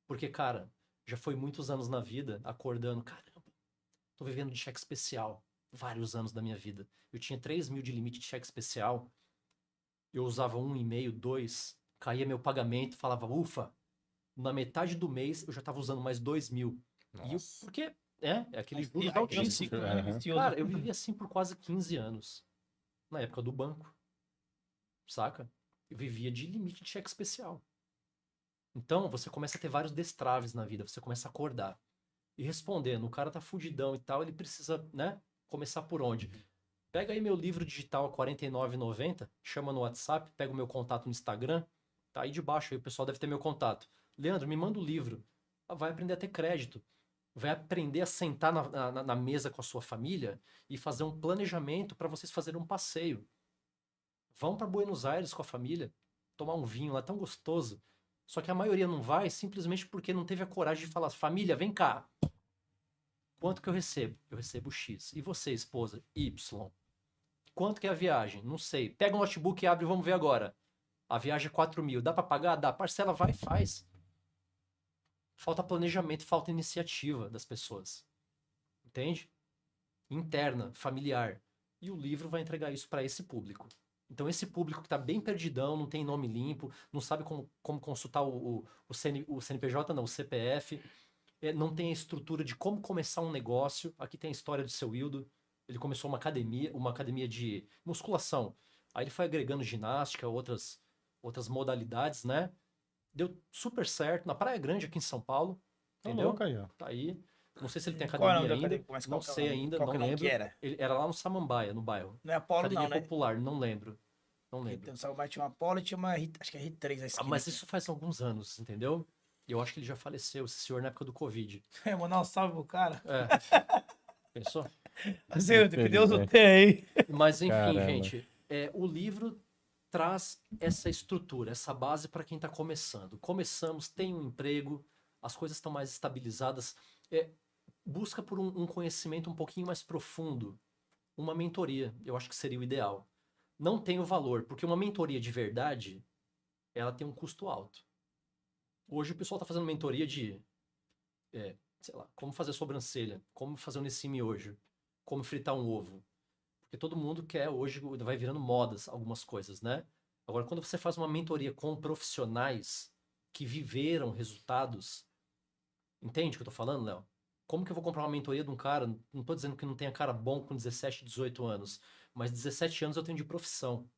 Porque, cara, já foi muitos anos na vida acordando, caramba, tô vivendo de cheque especial. Vários anos da minha vida. Eu tinha 3.000 de limite de cheque especial. Eu usava 1,5, 2, caía meu pagamento, falava, ufa, na metade do mês eu já tava usando mais 2.000. E porque é aquele juros altíssimo. Cara, eu vivi assim por quase 15 anos. Na época do banco. Saca? Eu vivia de limite de cheque especial. Então, você começa a ter vários destraves na vida, você começa a acordar. E respondendo, o cara tá fudidão e tal, ele precisa, né, começar por onde? Pega aí meu livro digital a R$ 49,90, chama no WhatsApp, pega o meu contato no Instagram, tá aí debaixo, aí o pessoal deve ter meu contato. Leandro, me manda o livro. Vai aprender a ter crédito. Vai aprender a sentar na mesa com a sua família e fazer um planejamento para vocês fazerem um passeio. Vão para Buenos Aires com a família, tomar um vinho lá tão gostoso. Só que a maioria não vai simplesmente porque não teve a coragem de falar: família, vem cá. Quanto que eu recebo? Eu recebo X. E você, esposa? Y. Quanto que é a viagem? Não sei. Pega um notebook e abre e vamos ver agora. A viagem é 4.000. Dá para pagar? Dá. Parcela, vai e faz. Falta planejamento, falta iniciativa das pessoas. Entende? Interna, familiar. E o livro vai entregar isso para esse público. Então, esse público que está bem perdidão, não tem nome limpo, não sabe como consultar o CNPJ, não, o CPF, não tem a estrutura de como começar um negócio. Aqui tem a história do seu Hildo. Ele começou uma academia de musculação. Aí ele foi agregando ginástica, outras modalidades, né? Deu super certo na Praia Grande, aqui em São Paulo. Entendeu? Louco aí, ó. Tá aí. Não sei se ele tem Qual é o academia nome da ainda. academia? Mas Não qual que é o sei nome? ainda, Qual não que é o nome lembro. que era? Ele era lá no Samambaia, no bairro. Não é Apollo, Academia não, né? Popular, não lembro. Não lembro. Tem o Salvador, tinha uma Apollo e tinha uma, acho que é R3 a esquina. Mas isso faz alguns anos, entendeu? Eu acho que ele já faleceu, esse senhor, na época do Covid. É, mandar um salve pro cara. É. Pensou? Assim, que Deus o tenha aí. Mas, enfim, Caramba. gente, o livro traz essa estrutura, essa base para quem está começando. Começamos, tem um emprego, as coisas estão mais estabilizadas. Busca por um conhecimento um pouquinho mais profundo. Uma mentoria, eu acho que seria o ideal. Não tem o valor, porque uma mentoria de verdade, ela tem um custo alto. Hoje o pessoal está fazendo mentoria de, sei lá, como fazer sobrancelha, como fazer um nesse miojo, como fritar um ovo. Porque todo mundo quer hoje, vai virando modas algumas coisas, né? Agora, quando você faz uma mentoria com profissionais que viveram resultados, entende o que eu tô falando, Léo? Como que eu vou comprar uma mentoria de um cara? Não tô dizendo que não tenha cara bom com 17, 18 anos, mas 17 anos eu tenho de profissão.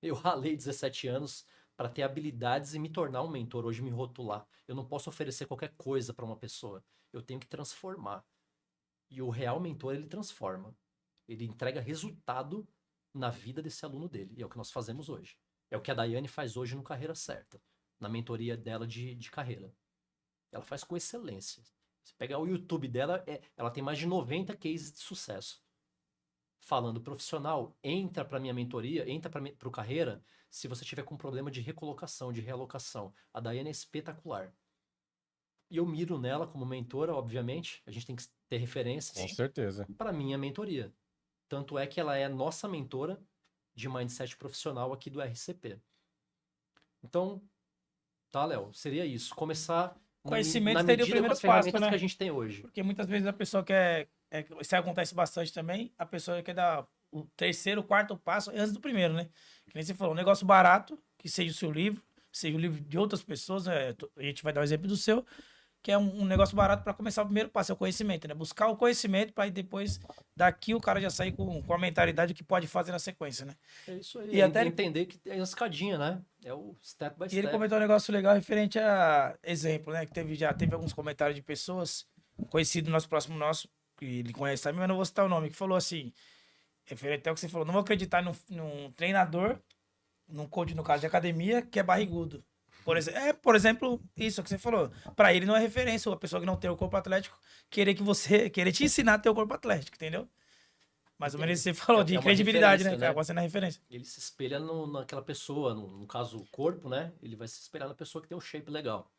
Eu ralei 17 anos para ter habilidades e me tornar um mentor, hoje me rotular. Eu não posso oferecer qualquer coisa para uma pessoa. Eu tenho que transformar. E o real mentor, ele transforma. Ele entrega resultado na vida desse aluno dele. E é o que nós fazemos hoje. É o que a Daiane faz hoje no Carreira Certa, na mentoria dela de carreira. Ela faz com excelência. Se pegar o YouTube dela, ela tem mais de 90 cases de sucesso. Falando profissional, entra para minha mentoria, entra para o Carreira, se você tiver com problema de recolocação, de realocação. A Daiane é espetacular. E eu miro nela como mentora, obviamente. A gente tem que ter referências. Com certeza. Para mim, é mentoria. Tanto é que ela é nossa mentora de mindset profissional aqui do RCP. Então, tá, Léo, seria isso. Começar Conhecimento na seria o medida com primeiro as passo, ferramentas né? que a gente tem hoje. Porque muitas vezes a pessoa quer. Isso acontece bastante também. A pessoa quer dar o terceiro, quarto passo antes do primeiro, né? Que nem você falou, um negócio barato, que seja o seu livro, seja o livro de outras pessoas. A gente vai dar o exemplo do seu, que é um negócio barato para começar o primeiro passo, é o conhecimento, né? Buscar o conhecimento para depois, daqui, o cara já sair com a mentalidade que pode fazer na sequência, né? É isso aí. E até ele- entender que é uma escadinha, né? É o step by E ele step. comentou um negócio legal referente a exemplo, né? Que já teve alguns comentários de pessoas conhecidos nosso próximo nosso, que ele conhece também, mas não vou citar o nome, que falou assim, referente ao que você falou, não vou acreditar num treinador, num coach, no caso de academia, que é barrigudo. Por exemplo, isso que você falou. Pra ele não é referência, uma pessoa que não tem o corpo atlético querer te ensinar a ter o corpo atlético, entendeu? Mais ou menos isso que você falou, É de uma credibilidade, né? referência, Que né? acaba sendo a referência. Ele se espelha naquela pessoa, no caso o corpo, né? Ele vai se espelhar na pessoa que tem um shape legal.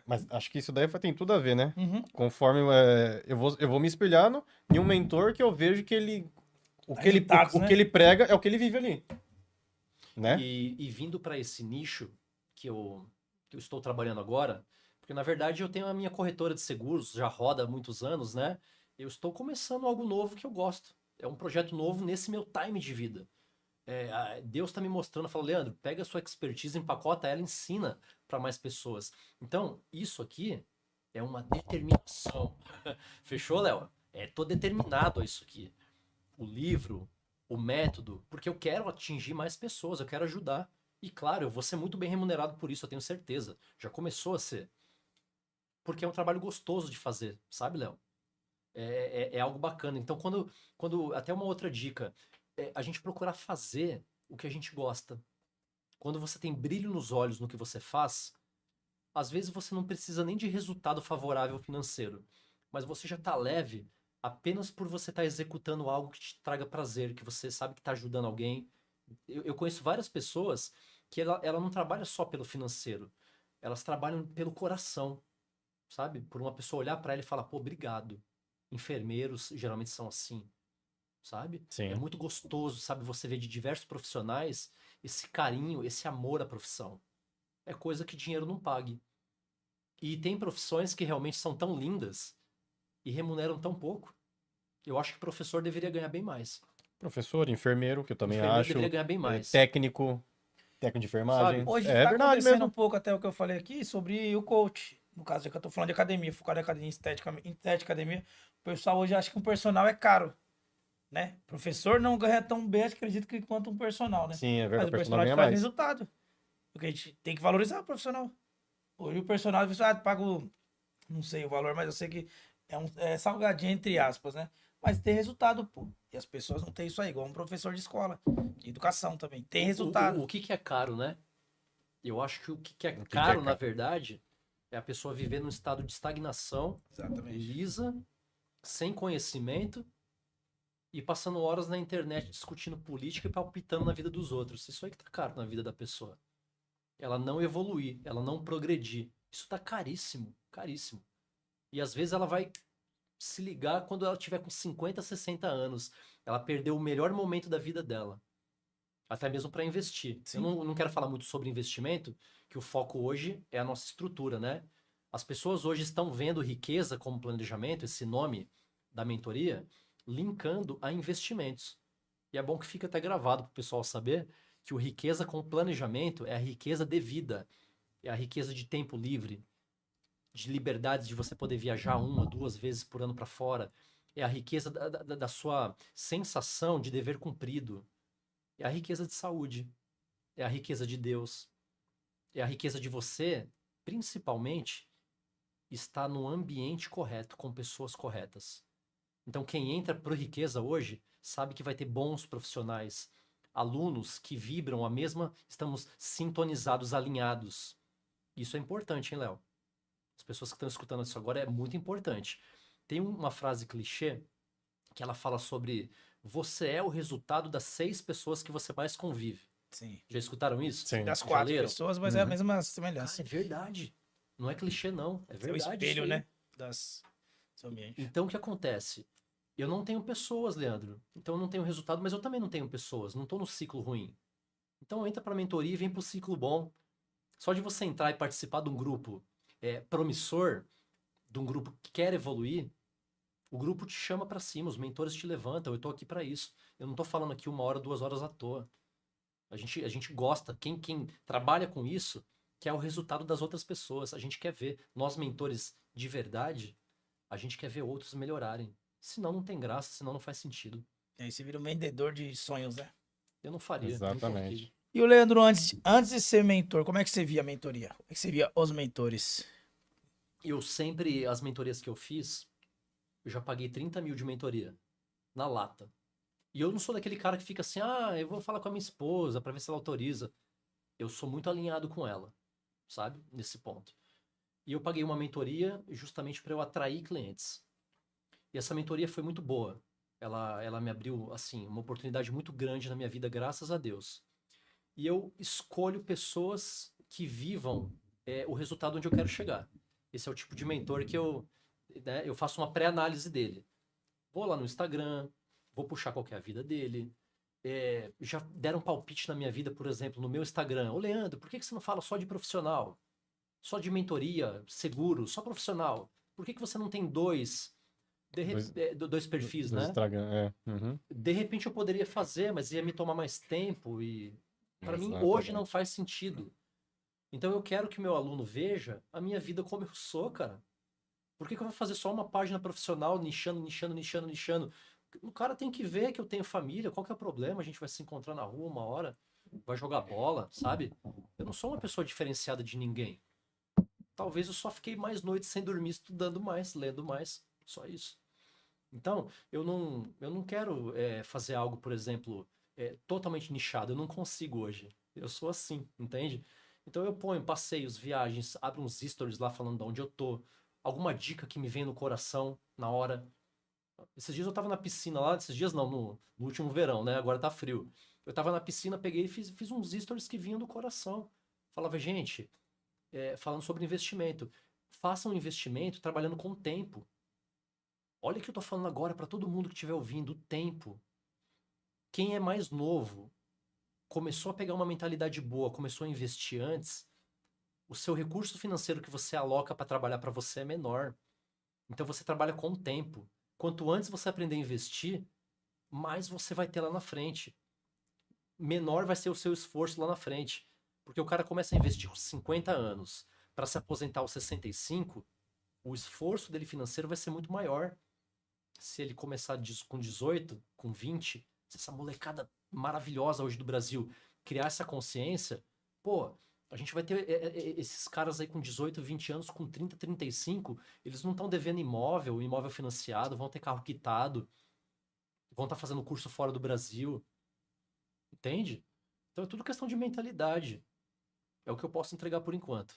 Mas acho que isso daí tem tudo a ver, né? Uhum. Conforme eu vou me espelhar em um mentor que eu vejo que ele. Resultados, O né? que ele prega é o que ele vive ali. Né? E vindo para esse nicho que eu estou trabalhando agora, porque na verdade eu tenho a minha corretora de seguros, já roda há muitos anos, né? Eu estou começando algo novo que eu gosto. É um projeto novo nesse meu time de vida. Deus está me mostrando, falou, Leandro, pega a sua expertise, empacota ela, ensina para mais pessoas. Então, isso aqui é uma determinação. Fechou, Léo? Tô determinado a isso aqui. O livro, o método, porque eu quero atingir mais pessoas, eu quero ajudar. E claro, eu vou ser muito bem remunerado por isso, eu tenho certeza. Já começou a ser. Porque é um trabalho gostoso de fazer, sabe, Léo? É algo bacana. Então, até uma outra dica, a gente procurar fazer o que a gente gosta. Quando você tem brilho nos olhos no que você faz, às vezes você não precisa nem de resultado favorável financeiro, mas você já está leve apenas por você estar executando algo que te traga prazer, que você sabe que está ajudando alguém. Eu conheço várias pessoas que ela não trabalha só pelo financeiro, elas trabalham pelo coração, sabe? Por uma pessoa olhar para ela e falar, pô, obrigado. Enfermeiros geralmente são assim, sabe? Sim. É muito gostoso, sabe? Você vê de diversos profissionais esse carinho, esse amor à profissão. É coisa que dinheiro não pague. E tem profissões que realmente são tão lindas e remuneram tão pouco. Eu acho que professor deveria ganhar bem mais. Professor, enfermeiro, que eu também Enfermeiro acho. deveria ganhar bem mais. Técnico de enfermagem. Sabe? Hoje É tá verdade acontecendo mesmo. um pouco até o que eu falei aqui sobre o coach. No caso, que eu tô falando de academia, focado em academia, estética, academia. O pessoal hoje acha que um personal é caro, né? Professor não ganha tão bem, acredito que quanto um personal, né? Sim, é Mas verdade. o O personal personal te ganha traz mais. resultado. Porque a gente tem que valorizar o profissional. Hoje o personal, a pessoa pago, não sei o valor, mas eu sei que é salgadinho, entre aspas, né? Mas tem resultado, pô. E as pessoas não têm isso aí, igual um professor de escola, de educação também. Tem resultado. O que é caro, né? Eu acho que o que é O que é caro, na caro? verdade, é a pessoa viver num estado de estagnação, Exatamente. lisa, sem conhecimento e passando horas na internet discutindo política e palpitando na vida dos outros. Isso aí que tá caro na vida da pessoa. Ela não evoluir, ela não progredir. Isso tá caríssimo, caríssimo. E às vezes ela vai se ligar quando ela tiver com 50, 60 anos. Ela perdeu o melhor momento da vida dela. Até mesmo para investir. Sim. Eu não quero falar muito sobre investimento, que o foco hoje é a nossa estrutura, né? As pessoas hoje estão vendo riqueza como planejamento, esse nome da mentoria, linkando a investimentos. E é bom que fique até gravado para o pessoal saber que o riqueza com planejamento é a riqueza de vida, é a riqueza de tempo livre, de liberdade de você poder viajar 1 ou 2 vezes por ano para fora, é a riqueza da sua sensação de dever cumprido, é a riqueza de saúde, é a riqueza de Deus, é a riqueza de você, principalmente, estar no ambiente correto, com pessoas corretas. Então, quem entra para riqueza hoje sabe que vai ter bons profissionais, alunos que vibram a mesma, estamos sintonizados, alinhados. Isso é importante, hein, Léo? As pessoas que estão escutando isso agora é muito importante. Tem uma frase clichê que ela fala sobre você é o resultado das 6 pessoas que você mais convive. Sim. Já escutaram isso? Sim. Das Já 4 leram? pessoas, mas é a mesma semelhança. É verdade. Não é clichê, não. É Seu verdade espelho, isso aí. né? Das... Seu ambiente. Então, o que acontece? Eu não tenho pessoas, Leandro. Então, eu não tenho resultado, mas eu também não tenho pessoas. Não estou no ciclo ruim. Então, entra para a mentoria e vem para o ciclo bom. Só de você entrar e participar de um grupo promissor, de um grupo que quer evoluir, o grupo te chama para cima, os mentores te levantam. Eu estou aqui para isso. Eu não estou falando aqui 1 hora, 2 horas à toa. A gente gosta. Quem trabalha com isso quer o resultado das outras pessoas. A gente quer ver. Nós, mentores de verdade, a gente quer ver outros melhorarem. Senão não tem graça, senão não faz sentido. E aí você vira um vendedor de sonhos, né? Eu não faria. Exatamente. Não E o Leandro, antes de ser mentor, como é que você via a mentoria? Como é que você via os mentores? Eu sempre, as mentorias que eu fiz, eu já paguei 30 mil de mentoria. Na lata. E eu não sou daquele cara que fica assim, eu vou falar com a minha esposa pra ver se ela autoriza. Eu sou muito alinhado com ela, sabe? Nesse ponto. E eu paguei uma mentoria justamente para eu atrair clientes. E essa mentoria foi muito boa. Ela me abriu, assim, uma oportunidade muito grande na minha vida, graças a Deus. E eu escolho pessoas que vivam o resultado onde eu quero chegar. Esse é o tipo de mentor que eu faço uma pré-análise dele. Vou lá no Instagram, vou puxar qual que é a vida dele. Já deram um palpite na minha vida, por exemplo, no meu Instagram. Ô, Leandro, por que você não fala só de profissional? Só de mentoria, seguro, só profissional? Por que você não tem dois perfis, Do né? Instagram, Uhum. De repente eu poderia fazer, mas ia me tomar mais tempo e para mim hoje não Exatamente. faz sentido. Então eu quero que o meu aluno veja a minha vida como eu sou, cara. Por que eu vou fazer só uma página profissional, nichando? O cara tem que ver que eu tenho família, qual que é o problema? A gente vai se encontrar na rua 1 hora, vai jogar bola, sabe? Eu não sou uma pessoa diferenciada de ninguém. Talvez eu só fiquei mais noites sem dormir, estudando mais, lendo mais, só isso. Então, eu não quero fazer algo, por exemplo, totalmente nichado. Eu não consigo hoje. Eu sou assim, entende? Então eu ponho passeios, viagens, abro uns stories lá falando de onde eu tô. Alguma dica que me vem no coração na hora. Esses dias eu tava na piscina lá, esses dias não, no último verão, né? Agora tá frio. Eu tava na piscina, peguei e fiz uns stories que vinham do coração. Falava, gente, falando sobre investimento. Faça um investimento trabalhando com o tempo. Olha o que eu tô falando agora para todo mundo que estiver ouvindo, o tempo. Quem é mais novo, começou a pegar uma mentalidade boa, começou a investir antes, o seu recurso financeiro que você aloca para trabalhar para você é menor. Então você trabalha com o tempo. Quanto antes você aprender a investir, mais você vai ter lá na frente. Menor vai ser o seu esforço lá na frente. Porque o cara começa a investir com 50 anos para se aposentar aos 65, o esforço dele financeiro vai ser muito maior. Se ele começar com 18, com 20, se essa molecada maravilhosa hoje do Brasil criar essa consciência, pô, a gente vai ter esses caras aí com 18, 20 anos, com 30, 35, eles não estão devendo imóvel financiado, vão ter carro quitado, vão estar fazendo curso fora do Brasil, entende? Então é tudo questão de mentalidade. É o que eu posso entregar por enquanto.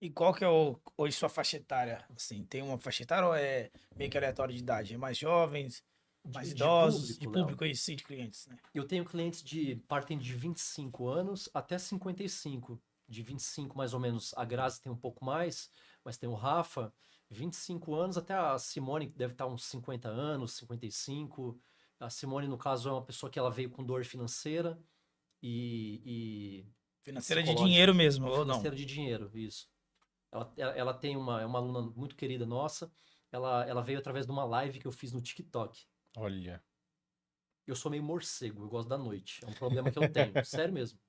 E qual que é hoje sua faixa etária? Assim, tem uma faixa etária ou é meio que aleatório de idade? É mais jovens, mais De idosos, de público, Léo. público aí, sim, de clientes, né? Eu tenho clientes partem de 25 anos até 55. De 25, mais ou menos, a Grazi tem um pouco mais, mas tem o Rafa, 25 anos, até a Simone, que deve estar uns 50 anos, 55. A Simone, no caso, é uma pessoa que ela veio com dor financeira e Financeira de psicológica. dinheiro mesmo, ou não? Financeira de dinheiro, isso. Ela tem é uma aluna muito querida nossa. Ela veio através de uma live que eu fiz no TikTok. Olha. Eu sou meio morcego, eu gosto da noite. É um problema que eu tenho, sério mesmo.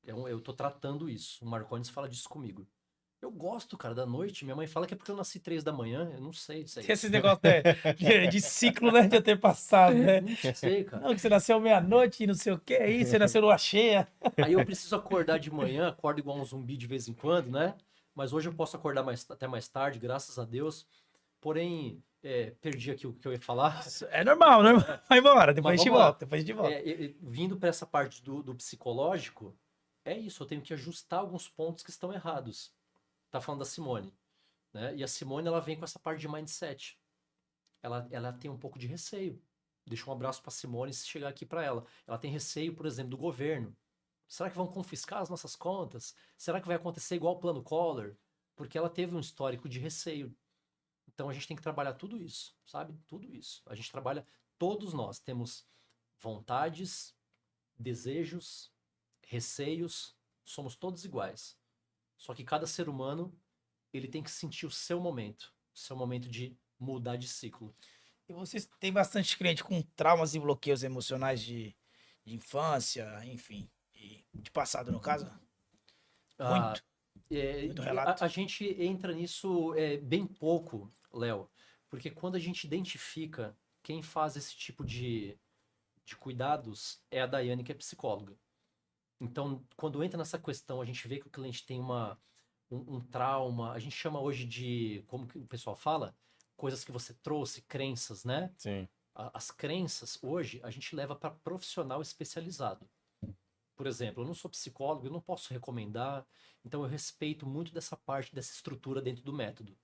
Eu tô tratando isso. O Marcones fala disso comigo. Eu gosto, cara, da noite. Minha mãe fala que é porque eu nasci 3 da manhã. Eu não sei isso aí. Tem esses negócios de ciclo, né? De ter passado, né? Não sei, cara. Não, que você nasceu meia-noite e não sei o que, aí você nasceu lua cheia. Aí eu preciso acordar de manhã, acordo igual um zumbi de vez em quando, né? Mas hoje eu posso acordar até mais tarde, graças a Deus. Porém, perdi aqui o que eu ia falar. É normal, né? Vai embora, depois Mas a gente vamos lá. volta, depois a gente volta. Vindo para essa parte do psicológico, é isso. Eu tenho que ajustar alguns pontos que estão errados. Tá falando da Simone, né? E a Simone, ela vem com essa parte de mindset. Ela tem um pouco de receio. Deixa um abraço para Simone se chegar aqui para ela. Ela tem receio, por exemplo, do governo. Será que vão confiscar as nossas contas? Será que vai acontecer igual o plano Collor? Porque ela teve um histórico de receio. Então a gente tem que trabalhar tudo isso, sabe? Tudo isso. A gente trabalha, todos nós temos vontades, desejos, receios, somos todos iguais. Só que cada ser humano, ele tem que sentir o seu momento de mudar de ciclo. E vocês têm bastante cliente com traumas e bloqueios emocionais de infância, enfim, de passado, no caso? Ah, Muito. Muito a, relato. a gente entra nisso bem pouco, Léo, porque quando a gente identifica quem faz esse tipo de cuidados é a Daiane, que é psicóloga. Então, quando entra nessa questão, a gente vê que o cliente tem um trauma, a gente chama hoje de, como que o pessoal fala, coisas que você trouxe, crenças, né? Sim. As crenças, hoje, a gente leva para profissional especializado. Por exemplo, eu não sou psicólogo, eu não posso recomendar, então eu respeito muito dessa parte, dessa estrutura dentro do método.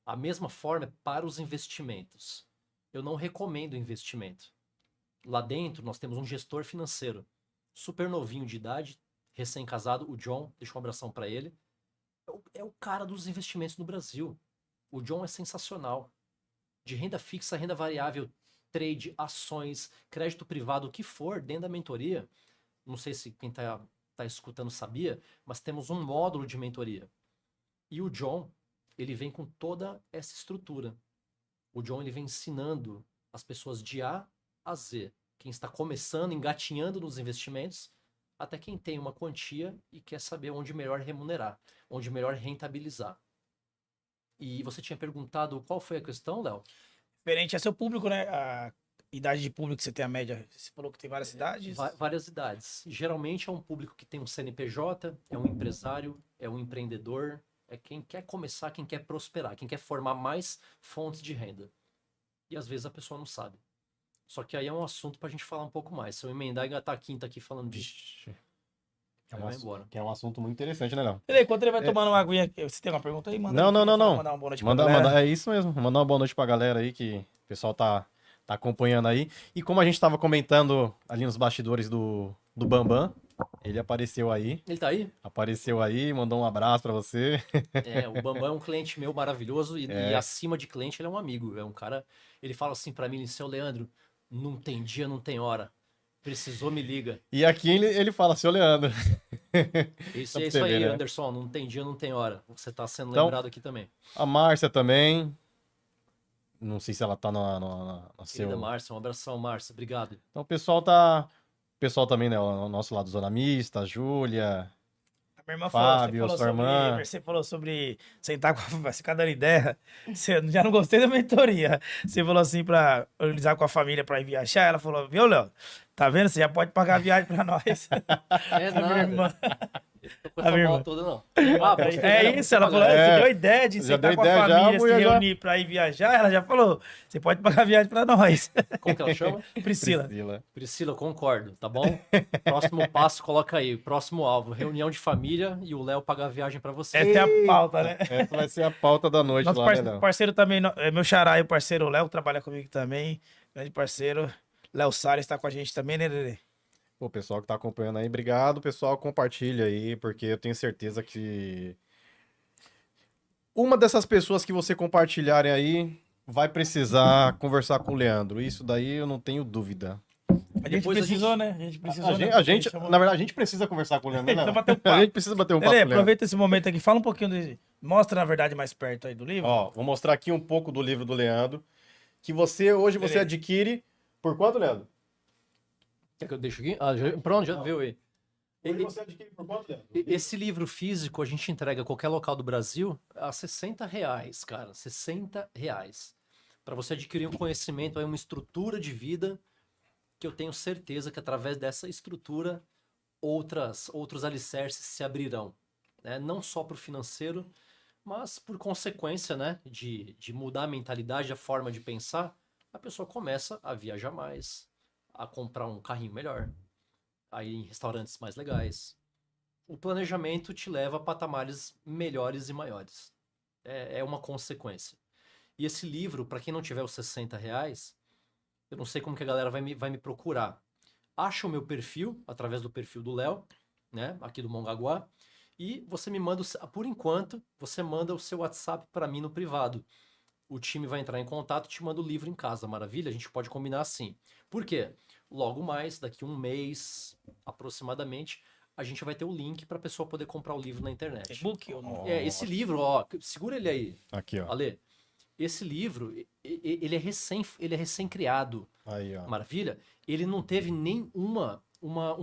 A mesma forma é para os investimentos. Eu não recomendo investimento. Lá dentro, nós temos um gestor financeiro, super novinho de idade, recém-casado, o John, deixa um abração para ele. É o cara dos investimentos no Brasil. O John é sensacional. De renda fixa, renda variável, trade, ações, crédito privado, o que for, dentro da mentoria. Não sei se quem tá escutando sabia, mas temos um módulo de mentoria. E o John, ele vem com toda essa estrutura. O John, ele vem ensinando as pessoas de A a Z. Quem está começando, engatinhando nos investimentos, até quem tem uma quantia e quer saber onde melhor remunerar, onde melhor rentabilizar. E você tinha perguntado qual foi a questão, Léo? Diferente é seu público, né? A idade de público que você tem a média. Você falou que tem várias idades. Várias idades. Geralmente é um público que tem um CNPJ, é um empresário, é um empreendedor, é quem quer começar, quem quer prosperar, quem quer formar mais fontes de renda. E às vezes a pessoa não sabe. Só que aí é um assunto pra gente falar um pouco mais. Se eu emendar e gastar a quinta aqui falando disso, Vixe. aí vai embora. Que é um assunto muito interessante, né, Léo? Enquanto ele vai tomando uma aguinha, você tem uma pergunta aí? Manda Não, aí, não, que eu não, ia falar, não. Mandar uma boa noite pra galera. Manda, é isso mesmo. Mandar uma boa noite pra galera aí que o pessoal tá acompanhando aí. E como a gente tava comentando ali nos bastidores do Bambam, ele apareceu aí. Ele tá aí? Apareceu aí, mandou um abraço pra você. O Bambam é um cliente meu maravilhoso e acima de cliente ele é um amigo. É um cara, ele fala assim pra mim, seu Leandro, não tem dia, não tem hora. Precisou, me liga. E aqui ele fala, seu Leandro. Isso Só é pra isso você aí, ver, né? Anderson, não tem dia, não tem hora. Você tá sendo Então- lembrado aqui também. A Márcia também. Não sei se ela tá no seu... Querida Márcia, um abração, Márcia, obrigado. Então o pessoal tá... O pessoal também, né? O nosso lado Zona Mista, a Júlia. A minha irmã Fábio, sua irmã. você falou sobre sentar com a ficar dando ideia. Você, já não gostei da mentoria. Você falou assim pra organizar com a família pra ir viajar. Ela falou, viu, Léo? Tá vendo? Você já pode pagar a viagem pra nós. É A minha nada. irmã. Eu tô com A essa minha bola irmã. toda, não. É isso, ela falou, É. você deu ideia de Já sentar deu com a ideia, já, família, se mulher, já. reunir pra ir viajar. Ela já falou, você pode pagar a viagem pra nós. Como que ela chama? Priscila. Priscila, concordo, tá bom? Próximo passo, coloca aí. Próximo alvo, reunião de família e o Léo pagar a viagem pra você. Essa é a pauta, né? Essa vai ser a pauta da noite Nosso lá, né, Léo? parceiro também, meu xará e o parceiro Léo, trabalha comigo também. Grande parceiro. Léo Salles tá com a gente também, né, Lelê? Pô, pessoal que tá acompanhando aí, obrigado, pessoal, compartilha aí, porque eu tenho certeza que uma dessas pessoas que você compartilharem aí vai precisar conversar com o Leandro. Isso daí eu não tenho dúvida. A gente Depois a precisou, né? A gente precisou, né? A gente, Chamou- na verdade, a gente precisa conversar com o Leandro, né, Precisa Léo? bater um papo. A gente precisa bater um papo Lelê, com o Leandro. aproveita esse momento aqui, fala um pouquinho mostra, na verdade, mais perto aí do livro. Ó, vou mostrar aqui um pouco do livro do Leandro, que hoje você Beleza. adquire por quanto, Leandro? Quer que eu deixo aqui? Pronto, já viu aí. Hoje você adquire por quanto, Leandro? Esse livro físico a gente entrega a qualquer local do Brasil a R$60, cara. R$60. Para você adquirir um conhecimento, aí uma estrutura de vida que eu tenho certeza que através dessa estrutura outros alicerces se abrirão, né? Não só para o financeiro, mas por consequência, né, de mudar a mentalidade, a forma de pensar, a pessoa começa a viajar mais, a comprar um carrinho melhor, a ir em restaurantes mais legais. O planejamento te leva a patamares melhores e maiores. É uma consequência. E esse livro, para quem não tiver os R$60, eu não sei como que a galera vai me procurar. Acha o meu perfil, através do perfil do Léo, né, aqui do Mongaguá, e você me manda, por enquanto, você manda o seu WhatsApp para mim no privado. o time vai entrar em contato e te manda o livro em casa, maravilha? A gente pode combinar assim. Por quê? Logo mais, daqui um mês aproximadamente, a gente vai ter o link para a pessoa poder comprar o livro na internet. E-book ou não? Esse livro, ó, segura ele aí, Aqui, ó. Ale. Esse livro, ele é recém-criado. Aí, ó. Maravilha? Ele não teve nem um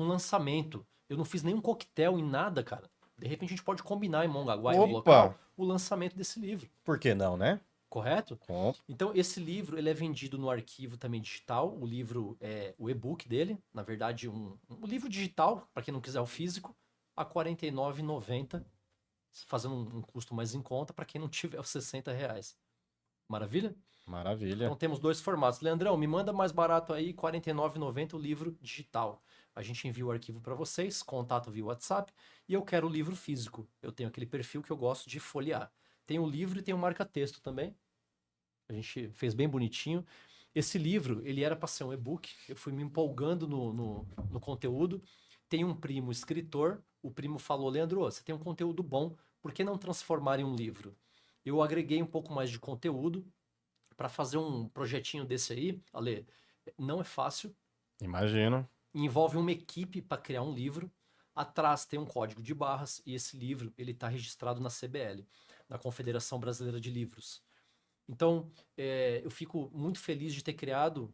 lançamento. Eu não fiz nenhum coquetel em nada, cara. De repente a gente pode combinar em Mongaguá, no Opa! local, o lançamento desse livro. Por que não, né? Correto? Com- Então, esse livro ele é vendido no arquivo também digital. O livro é o e-book dele. Na verdade, um livro digital, para quem não quiser o físico, a R$ 49,90, fazendo um custo mais em conta para quem não tiver os R$ 60. Maravilha? Maravilha. Então temos dois formatos. Leandrão, me manda mais barato aí, R$ 49,90 o livro digital. A gente envia o arquivo para vocês, contato via WhatsApp, e eu quero o livro físico. Eu tenho aquele perfil que eu gosto de folhear. Tem o livro e tem o marca-texto também. A gente fez bem bonitinho. Esse livro, ele era para ser um e-book. Eu fui me empolgando no conteúdo. Tem um primo escritor. O primo falou, Leandro, você tem um conteúdo bom, por que não transformar em um livro? Eu agreguei um pouco mais de conteúdo para fazer um projetinho desse aí. Ale, não é fácil. Imagino. Envolve uma equipe para criar um livro. Atrás tem um código de barras e esse livro ele está registrado na CBL, na Confederação Brasileira de Livros. Então, eu fico muito feliz de ter criado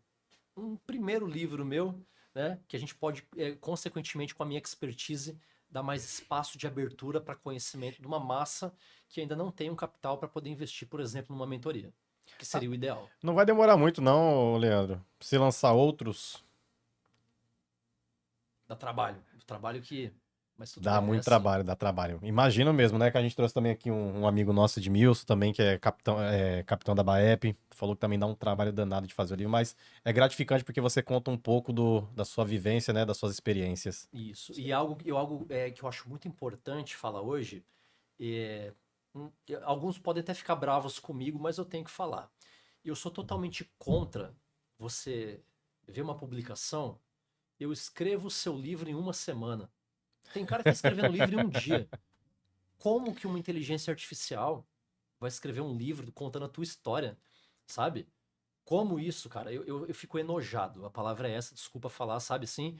um primeiro livro meu, né, que a gente pode, consequentemente, com a minha expertise, dar mais espaço de abertura para conhecimento de uma massa que ainda não tem um capital para poder investir, por exemplo, numa mentoria, que seria o ideal. Não vai demorar muito, não, Leandro. Se lançar outros, Dá trabalho. Trabalho que... Mas tudo dá bem, muito assim. trabalho, dá trabalho. Imagino mesmo, né? Que a gente trouxe também aqui um amigo nosso, Edmilson, também, que é capitão da BAEP. Falou que também dá um trabalho danado de fazer o livro, mas é gratificante porque você conta um pouco da sua vivência, né? Das suas experiências. Isso. E algo que eu acho muito importante falar hoje, alguns podem até ficar bravos comigo, mas eu tenho que falar. Eu sou totalmente contra você ver uma publicação, eu escrevo o seu livro em uma semana. Tem cara que está escrevendo livro em um dia. Como que uma inteligência artificial vai escrever um livro contando a tua história, sabe? Como isso, cara? Eu fico enojado. A palavra é essa, desculpa falar, sabe assim?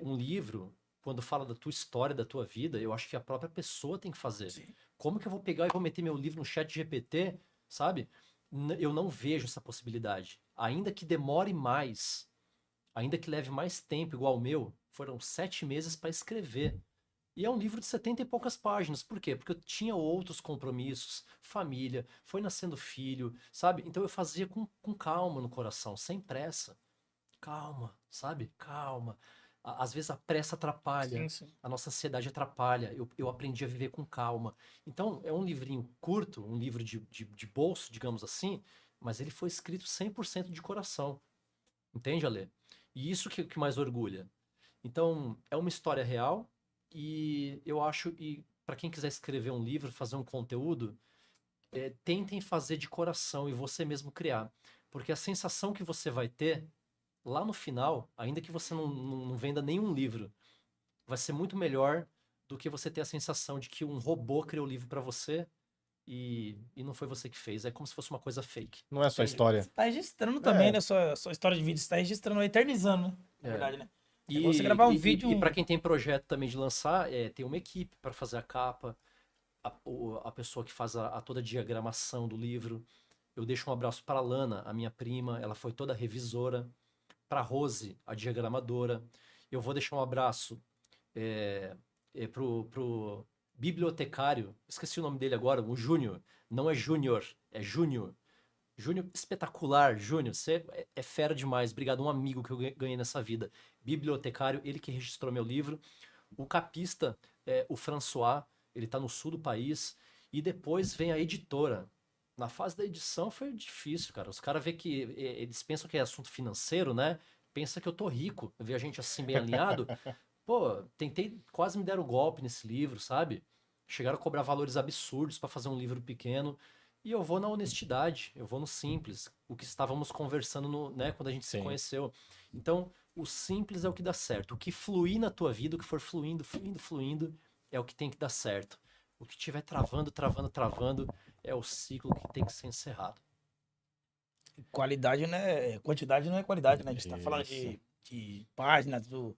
Um livro, quando fala da tua história, da tua vida, eu acho que a própria pessoa tem que fazer. Sim. Como que eu vou pegar e vou meter meu livro no chat GPT, sabe? Eu não vejo essa possibilidade. Ainda que demore mais, ainda que leve mais tempo, igual o meu, foram 7 meses para escrever. E é um livro de 70 e poucas páginas. Por quê? Porque eu tinha outros compromissos, família, foi nascendo filho, sabe? Então eu fazia com calma no coração, sem pressa. Calma, sabe? Calma. Às vezes a pressa atrapalha, Sim, sim. a nossa ansiedade atrapalha. Eu aprendi a viver com calma. Então é um livrinho curto, um livro de bolso, digamos assim, mas ele foi escrito 100% de coração. Entende, Ale? E isso que mais orgulha. Então, é uma história real e eu acho, e para quem quiser escrever um livro, fazer um conteúdo, tentem fazer de coração e você mesmo criar. Porque a sensação que você vai ter lá no final, ainda que você não venda nenhum livro, vai ser muito melhor do que você ter a sensação de que um robô criou o livro para você e não foi você que fez. É como se fosse uma coisa fake. Não é só história. Você tá registrando também, É. né? Sua história de vídeo, você tá registrando, eternizando, né? Na É. verdade, né? É igual você gravar um vídeo. E para quem tem projeto também de lançar, tem uma equipe para fazer a capa, a pessoa que faz a toda a diagramação do livro. Eu deixo um abraço para a Lana, a minha prima, ela foi toda revisora. Para a Rose, a diagramadora. Eu vou deixar um abraço pro bibliotecário, esqueci o nome dele agora, o Júnior. Não é Júnior, é Júnior. Júnior, espetacular, Júnior, você é fera demais. Obrigado, um amigo que eu ganhei nessa vida. Bibliotecário, ele que registrou meu livro. O capista, o François, ele tá no sul do país. E depois vem a editora. Na fase da edição foi difícil, cara. Os caras vê que eles pensam que é assunto financeiro, né? Pensa que eu tô rico. Vê a gente assim bem alinhado. Pô, quase me deram golpe nesse livro, sabe? Chegaram a cobrar valores absurdos para fazer um livro pequeno. E eu vou na honestidade, eu vou no simples, o que estávamos conversando né, quando a gente se Sim. conheceu. Então, o simples é o que dá certo. O que fluir na tua vida, o que for fluindo, fluindo, fluindo, é o que tem que dar certo. O que estiver travando, travando, travando, é o ciclo que tem que ser encerrado. Qualidade não é. Quantidade não é qualidade, né? A gente tá falando Isso. de páginas, do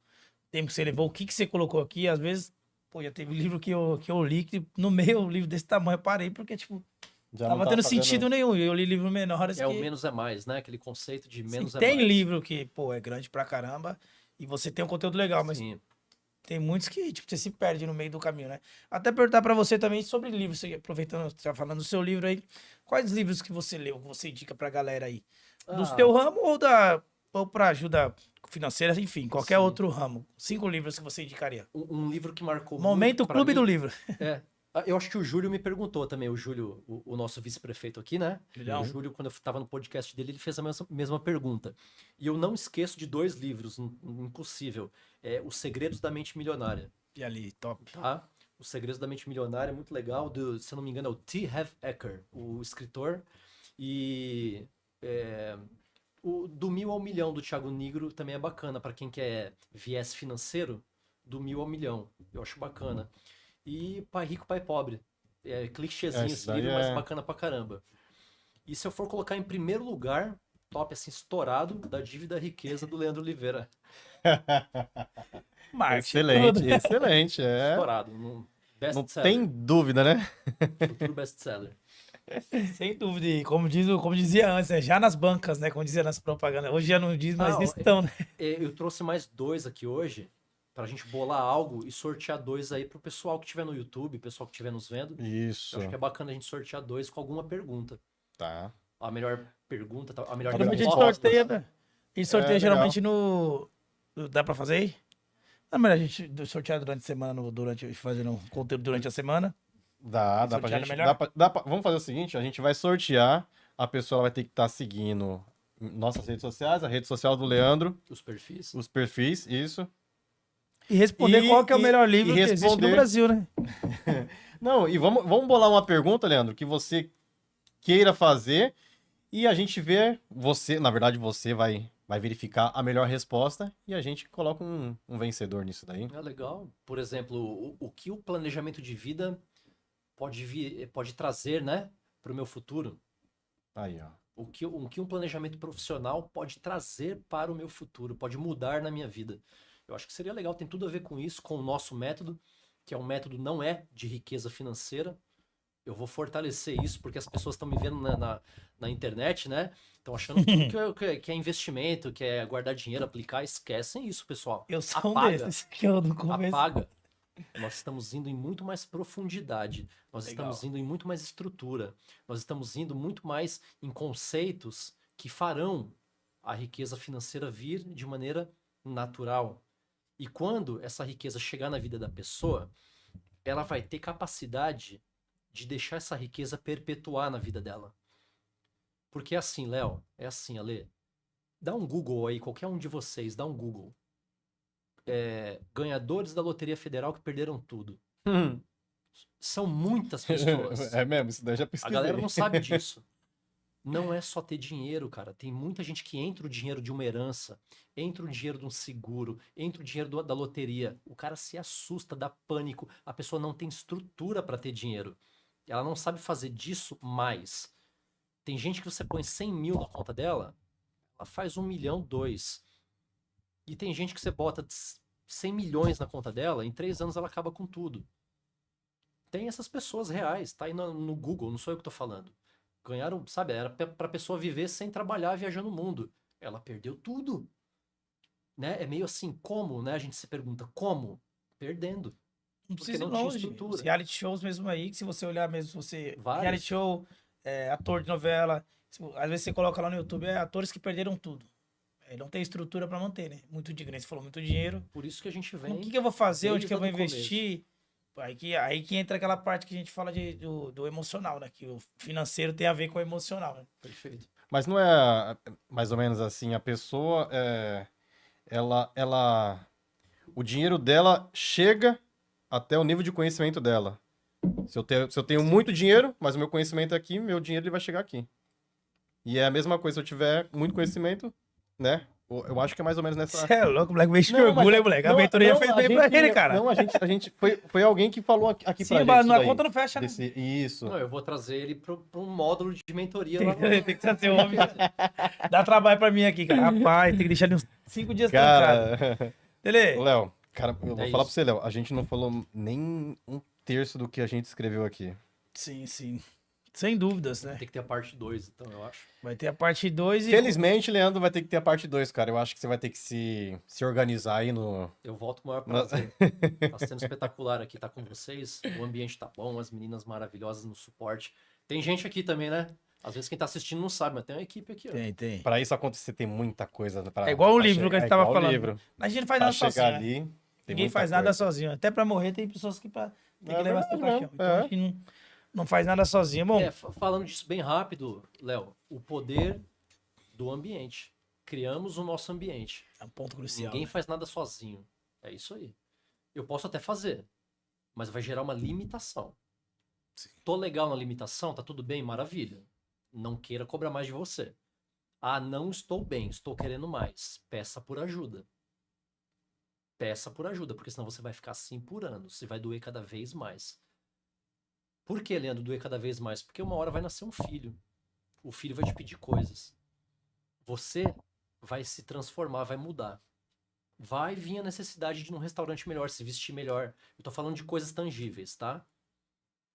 tempo que você levou, o que que você colocou aqui. Às vezes, pô, já teve livro que eu li, que no meio, um livro desse tamanho, eu parei, porque, tipo, Já tava não tá tendo fazendo... sentido nenhum. Eu li livros menores É o que. menos é mais, né? Aquele conceito de Sim, menos é tem mais. livro que, pô, é grande pra caramba e você tem um conteúdo legal, mas Sim. tem muitos que, tipo, você se perde no meio do caminho, né? Até perguntar pra você também sobre livros, você, aproveitando, você tá falando do seu livro aí, quais livros que você leu, que você indica pra galera aí? Do Ah, seu ramo ou pra ajuda financeira, enfim, qualquer sim. outro ramo. 5 livros que você indicaria. Um livro que marcou Momento muito pra Clube mim. do Livro. É. Eu acho que o Júlio me perguntou também, o Júlio, o nosso vice-prefeito aqui, né? Julião. O Júlio, quando eu estava no podcast dele, ele fez a mesma pergunta. E eu não esqueço de 2 livros, impossível. É Os Segredos da Mente Milionária, E ali, top. tá? Os Segredos da Mente Milionária é muito legal, se eu não me engano é o T. Harv Eker, o escritor. E o Do 1000 ao Milhão, do Thiago Nigro, também é bacana, para quem quer viés financeiro, do 1000 ao milhão. Eu acho bacana. E Pai Rico, Pai Pobre. É clichêzinho Esse esse daí livro, mas é- bacana pra caramba. E se eu for colocar em primeiro lugar, top, assim, estourado, da Dívida à Riqueza, do Leandro Oliveira. Marketing, Excelente, tudo. excelente. É... Estourado. Não Best-seller. tem dúvida, né? Futuro best-seller. Sem dúvida. E como dizia antes, né? Já nas bancas, né? Como dizia nas propagandas. Hoje já não diz, mas Ah, estão, né? Eu trouxe mais 2 aqui hoje, pra gente bolar algo e sortear 2 aí pro pessoal que tiver no YouTube, pessoal que estiver nos vendo. Isso. Eu acho que é bacana a gente sortear 2 com alguma pergunta. Tá. A melhor pergunta, a melhor Geralmente Geralmente a gente resposta. sorteia, né? A gente sorteia É, geralmente no. Dá pra fazer aí? Não, mas a gente sortear durante a semana, fazendo conteúdo durante a semana. Dá pra Sortear é gente. melhor? Vamos fazer o seguinte: a gente vai sortear. A pessoa vai ter que estar seguindo nossas redes sociais, a rede social do Leandro, Os perfis. os perfis, isso. E responder E- qual que é o e- melhor e livro que existe no responder- Brasil, né? Não, e vamos bolar uma pergunta, Leandro, que você queira fazer e a gente vê você, na verdade, você vai verificar a melhor resposta e a gente coloca um vencedor nisso daí. É legal. Por exemplo, o que o planejamento de vida pode trazer, né, para o meu futuro? Aí, ó. O que um planejamento profissional pode trazer para o meu futuro, pode mudar na minha vida. Eu acho que seria legal, tem tudo a ver com isso, com o nosso método, que é um método não é de riqueza financeira. Eu vou fortalecer isso porque as pessoas estão me vendo na internet, né? Estão achando que é investimento, que é guardar dinheiro, aplicar. Esquecem isso, pessoal. Eu sou um Apaga. desses que eu no começo. Apaga. Nós estamos indo em muito mais profundidade, nós Legal. estamos indo em muito mais estrutura, nós estamos indo muito mais em conceitos que farão a riqueza financeira vir de maneira natural. E quando essa riqueza chegar na vida da pessoa, ela vai ter capacidade de deixar essa riqueza perpetuar na vida dela. Porque é assim, Léo, é assim, Ale. Dá um Google aí, qualquer um de vocês, dá um Google. Ganhadores da Loteria Federal que perderam tudo. São muitas pessoas. É mesmo, isso daí eu já A pesquisei. galera não sabe disso. Não é só ter dinheiro, cara. Tem muita gente que entra o dinheiro de uma herança, entra o dinheiro de um seguro, entra o dinheiro da loteria. O cara se assusta, dá pânico. A pessoa não tem estrutura para ter dinheiro. Ela não sabe fazer disso mais. Tem gente que você põe 100 mil na conta dela, ela faz 1 milhão, 2. E tem gente que você bota 100 milhões na conta dela, em 3 anos ela acaba com tudo. Tem essas pessoas reais, tá aí no Google, não sou eu que tô falando. Ganharam, sabe, era pra pessoa viver sem trabalhar, viajando o mundo. Ela perdeu tudo. Né? É meio assim, como, né? A gente se pergunta, como? Perdendo. Não Porque precisa ir não tinha longe. estrutura. Os reality shows mesmo aí, que se você olhar mesmo, Vários. reality show, ator de novela, às vezes você coloca lá no YouTube, atores que perderam tudo. Não tem estrutura pra manter, né? Muito dinheiro, você falou, muito dinheiro. Por isso que a gente O vem. que eu vou fazer? Onde que eu vou desde o começo. investir? Aí que entra aquela parte que a gente fala do emocional, né? Que o financeiro tem a ver com o emocional, né? Perfeito. Mas não é mais ou menos assim, a pessoa, o dinheiro dela chega até o nível de conhecimento dela. Se eu tenho muito dinheiro, mas o meu conhecimento é aqui, meu dinheiro ele vai chegar aqui. E é a mesma coisa, se eu tiver muito conhecimento, né? Eu acho que é mais ou menos nessa. Você é louco, moleque. Mexe com Não, orgulho, mas- hein, moleque. A não, mentoria não, fez a bem pra gente- ele, cara. Não, a gente foi alguém que falou aqui Sim, pra gente. mas isso na daí. conta não fecha, né? Isso. Não, eu vou trazer ele para um módulo de mentoria lá no... Tem que trazer o homem. Dá trabalho pra mim aqui, cara. Rapaz, tem que deixar ele uns 5 dias trancado. Cara, Tele, ô, Léo, cara, eu vou É falar isso. pra você, Léo, a gente não falou nem um terço do que a gente escreveu aqui. sim, sim. Sem dúvidas, né? Tem que ter a parte 2, então, eu acho. Vai ter a parte 2 e... Felizmente, Leandro, vai ter que ter a parte 2, cara. Eu acho que você vai ter que se organizar aí no. Eu volto com o maior prazer. Tá sendo espetacular aqui estar com vocês. O ambiente tá bom, as meninas maravilhosas no suporte. Tem gente aqui também, né? Às vezes quem tá assistindo não sabe, mas tem uma equipe aqui, ó. Tem. Pra isso acontecer, tem muita coisa. É igual o livro que a gente tava igual o falando. livro. A gente não faz Pra nada chegar sozinho, né? ali. tem Ninguém muita faz nada coisa. sozinho. Até pra morrer tem pessoas que tem que É levar essa verdade, paixão. né? Então É. a gente não faz nada sozinho. Bom, Falando disso bem rápido, Léo, o poder do ambiente. Criamos o nosso ambiente. é um ponto crucial. Ninguém né? faz nada sozinho. É isso aí. Eu posso até fazer, mas vai gerar uma limitação. Tô legal na limitação, tá tudo bem, maravilha. Não queira cobrar mais de você. Ah, não estou bem, estou querendo mais. Peça por ajuda. Peça por ajuda, porque senão você vai ficar assim por anos. Você vai doer cada vez mais. Por que, Leandro, doer cada vez mais? Porque uma hora vai nascer um filho. O filho vai te pedir coisas. Você vai se transformar, vai mudar. Vai vir a necessidade de ir num restaurante melhor, se vestir melhor. Eu tô falando de coisas tangíveis, tá?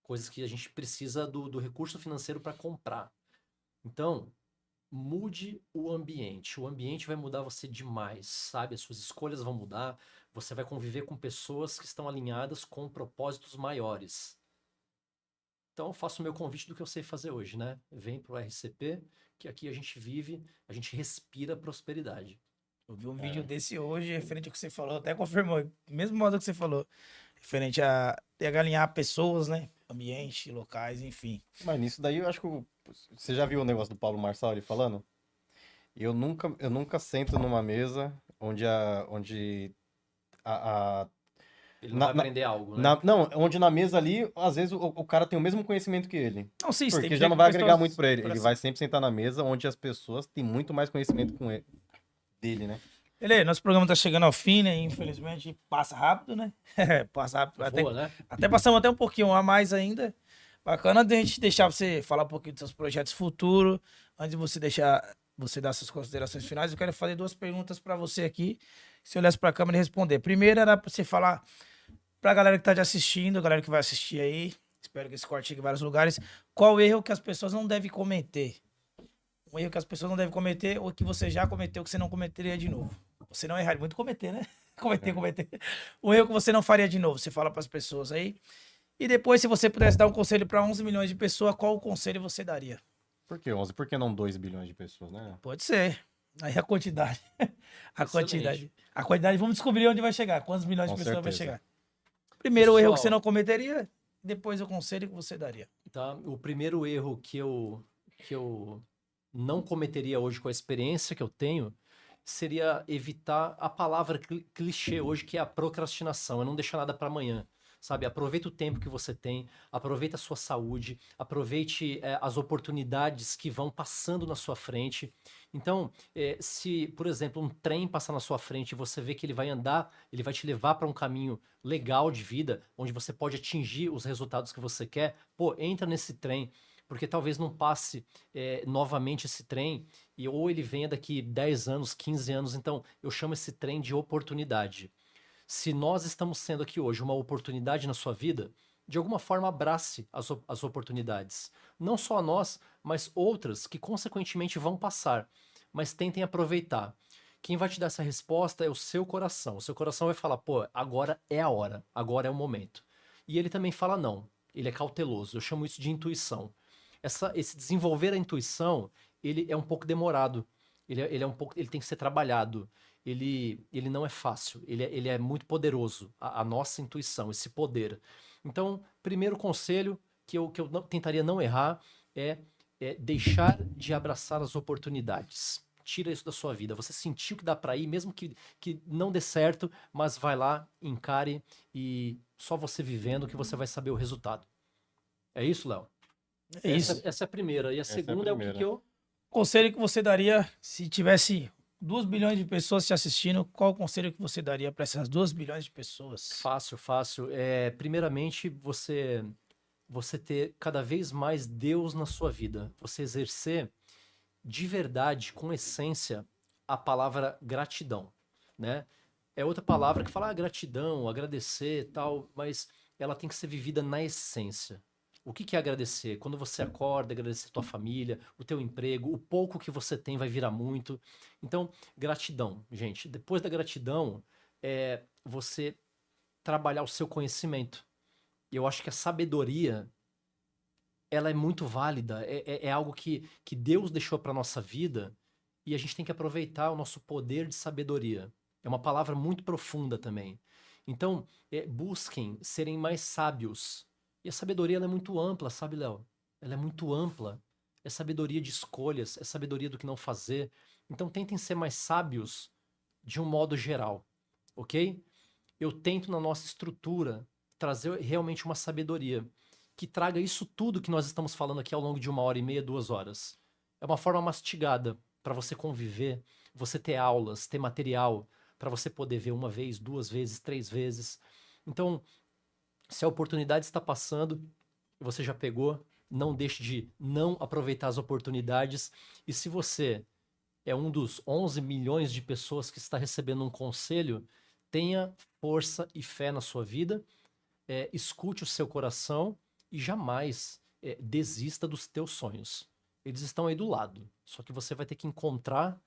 Coisas que a gente precisa do recurso financeiro para comprar. Então, mude o ambiente. O ambiente vai mudar você demais, sabe? As suas escolhas vão mudar. Você vai conviver com pessoas que estão alinhadas com propósitos maiores. Então, eu faço o meu convite do que eu sei fazer hoje, né? Vem pro RCP, que aqui a gente vive, a gente respira prosperidade. Eu vi um vídeo desse hoje, referente ao que você falou, até confirmou, mesmo modo que você falou, referente a alinhar pessoas, né? Ambiente, locais, enfim. Mas nisso daí eu acho que. Você já viu o negócio do Paulo Marçal ele falando? Eu nunca sento numa mesa onde a Ele não Na- vai na- aprender algo, né? não, onde na mesa ali, às vezes o cara tem o mesmo conhecimento que ele. Não, sim, você tem Porque que já ver não com vai agregar pessoas muito pra ele. pra Ele cima. vai sempre sentar na mesa onde as pessoas têm muito mais conhecimento com ele, dele, né? Beleza, nosso programa tá chegando ao fim, né? Infelizmente, passa rápido, né? Passa rápido. Voa, né? Até passamos até um pouquinho a mais ainda. Bacana de a gente deixar você falar um pouquinho dos seus projetos futuros. Antes de você dar suas considerações finais, eu quero fazer 2 perguntas para você aqui. Se eu olhasse para a câmera e responder. Primeiro era para você falar para a galera que tá te assistindo, a galera que vai assistir aí. Espero que esse corte chegue em vários lugares. Qual o erro que as pessoas não devem cometer? Um erro que as pessoas não devem cometer ou que você já cometeu que você não cometeria de novo? Você não erraria. Muito cometer, né? Cometer. Um erro que você não faria de novo. Você fala para as pessoas aí. E depois, se você pudesse dar um conselho para 11 milhões de pessoas, qual o conselho você daria? Por que 11? Por que não 2 bilhões de pessoas, né? Pode ser. Aí a quantidade. A Excelente. quantidade. A quantidade, vamos descobrir onde vai chegar. Quantos milhões Com de pessoas vai certeza. chegar. Primeiro, o erro que Pessoal. você não cometeria. Depois, o conselho que você daria. Tá? O primeiro erro que eu não cometeria hoje com a experiência que eu tenho seria evitar a palavra clichê hoje, que é a procrastinação, é não deixar nada para amanhã. Sabe, aproveita o tempo que você tem, aproveita a sua saúde, aproveite as oportunidades que vão passando na sua frente. Então, se, por exemplo, um trem passar na sua frente e você vê que ele vai andar, ele vai te levar para um caminho legal de vida, onde você pode atingir os resultados que você quer, pô, entra nesse trem, porque talvez não passe novamente esse trem, ou ele venha daqui 10 anos, 15 anos. Então, eu chamo esse trem de oportunidade. Se nós estamos sendo aqui hoje uma oportunidade na sua vida, de alguma forma abrace as oportunidades. Não só a nós, mas outras que consequentemente vão passar. Mas tentem aproveitar. Quem vai te dar essa resposta é o seu coração. O seu coração vai falar, pô, agora é a hora, agora é o momento. E ele também fala não, ele é cauteloso. Eu chamo isso de intuição. Esse desenvolver a intuição, ele é um pouco demorado. Ele tem que ser trabalhado. Ele não é fácil, ele é muito poderoso, a nossa intuição, esse poder. Então, primeiro conselho que eu tentaria não errar é deixar de abraçar as oportunidades. Tira isso da sua vida. Você sentiu que dá para ir, mesmo que não dê certo, mas vai lá, encare e só você vivendo que você vai saber o resultado. É isso, Léo? É isso. Essa é a primeira. E a Essa é a segunda é o que primeira. que eu... Conselho que você daria se tivesse 2 bilhões de pessoas te assistindo, qual o conselho que você daria para essas 2 bilhões de pessoas? Fácil, fácil. Primeiramente, você ter cada vez mais Deus na sua vida. Você exercer de verdade, com essência, a palavra gratidão, né? É outra palavra que fala gratidão, agradecer, tal, mas ela tem que ser vivida na essência. O que é agradecer? Quando você acorda, agradecer a tua família, o teu emprego, o pouco que você tem vai virar muito. Então, gratidão, gente. Depois da gratidão, você trabalhar o seu conhecimento. E eu acho que a sabedoria, ela é muito válida. É algo que Deus deixou para nossa vida e a gente tem que aproveitar o nosso poder de sabedoria. É uma palavra muito profunda também. Então, busquem serem mais sábios. E a sabedoria ela é muito ampla, sabe, Léo? Ela é muito ampla. É sabedoria de escolhas, é sabedoria do que não fazer. Então, tentem ser mais sábios de um modo geral, ok? Eu tento, na nossa estrutura, trazer realmente uma sabedoria que traga isso tudo que nós estamos falando aqui ao longo de 1h30, 2 horas. É uma forma mastigada para você conviver, você ter aulas, ter material, para você poder ver 1 vez, 2 vezes, 3 vezes. Então, se a oportunidade está passando, você já pegou, não deixe de não aproveitar as oportunidades. E se você é um dos 11 milhões de pessoas que está recebendo um conselho, tenha força e fé na sua vida, escute o seu coração e jamais desista dos teus sonhos. Eles estão aí do lado, só que você vai ter que encontrar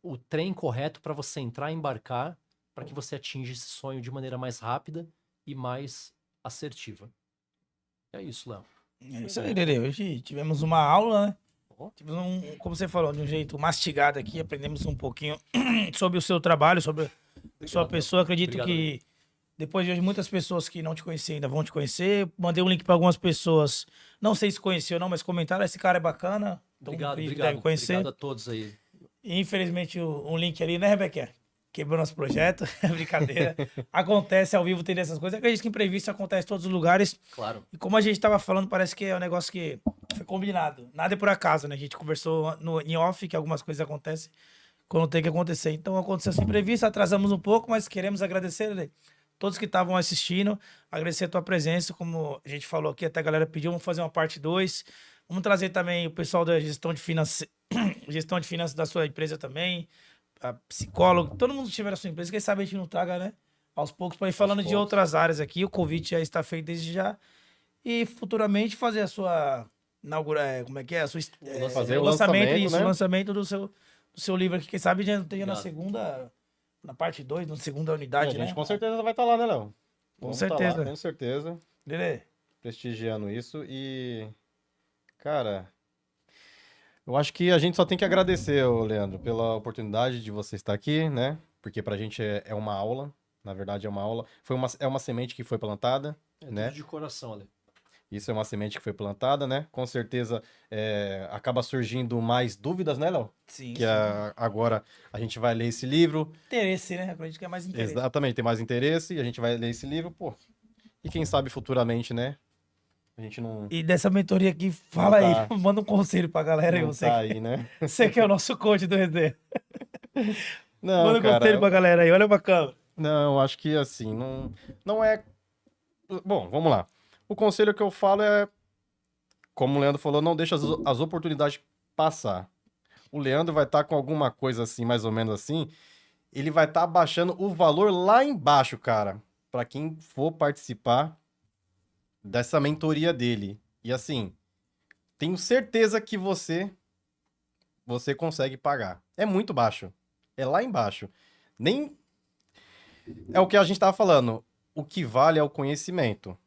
o trem correto para você entrar e embarcar, para que você atinja esse sonho de maneira mais rápida e mais assertiva. É isso, Léo. É isso aí, Lele. Hoje tivemos uma aula, né? Ó. Tivemos como você falou, de um jeito mastigado aqui, aprendemos um pouquinho sobre o seu trabalho, sobre a sua pessoa. Acredito Obrigado, que depois de hoje, muitas pessoas que não te conheciam ainda vão te conhecer. Mandei um link para algumas pessoas, não sei se conheceu ou não, mas comentaram, esse cara é bacana. Então, Obrigado, acredito que obrigado. deve conhecer. Obrigado a todos aí. E, infelizmente, um link ali, né, Rebeca? Quebrou nosso projeto, brincadeira. Acontece ao vivo, tem essas coisas. Acredito que imprevisto acontece em todos os lugares. Claro. E como a gente tava falando, parece que é um negócio que foi combinado. Nada é por acaso, né? A gente conversou em off que algumas coisas acontecem quando tem que acontecer. Então aconteceu esse imprevisto, atrasamos um pouco, mas queremos agradecer, né, todos que estavam assistindo, agradecer a tua presença, como a gente falou aqui, até a galera pediu, vamos fazer uma parte 2. Vamos trazer também o pessoal da gestão de finanças, gestão de finanças da sua empresa também, a psicólogo, todo mundo que tiver a sua empresa, quem sabe a gente não traga, né? Aos poucos, para ir falando de outras áreas aqui. O convite já está feito desde já. E futuramente fazer a sua como é que é? A sua, fazer o lançamento, isso, né? o lançamento do seu livro aqui. Quem sabe já esteja na Obrigado. segunda, na parte 2, na segunda E unidade, a gente né? com certeza vai estar lá, né, Léo? Com Vamos tá lá, certeza. com certeza. Lelê, Prestigiando isso e, cara, eu acho que a gente só tem que agradecer, ô Leandro, pela oportunidade de você estar aqui, né? Porque pra gente é uma aula, na verdade é uma aula. É uma semente que foi plantada, né? Tudo de coração, Ale. Isso é uma semente que foi plantada, né? Com certeza acaba surgindo mais dúvidas, né, Léo? sim. Que agora a gente vai ler esse livro. Interesse, né? Acredito que é mais interesse. Exatamente, tem mais interesse e a gente vai ler esse livro, pô. E quem sabe futuramente, né? A gente não, E dessa mentoria aqui, fala Não aí, tá. manda um conselho pra galera aí, não você, tá aí, né? você que é o nosso coach do resenha. Não, Manda um conselho cara, pra galera aí, olha pra câmera. não, acho que assim, não é... Bom, vamos lá. O conselho que eu falo é, como o Leandro falou, não deixa as oportunidades passar. O Leandro vai estar com alguma coisa assim, mais ou menos assim, ele vai estar baixando o valor lá embaixo, cara, para quem for participar dessa mentoria dele. E assim, tenho certeza que você consegue pagar. É muito baixo. É lá embaixo. Nem é o que a gente tava falando. O que vale é o conhecimento,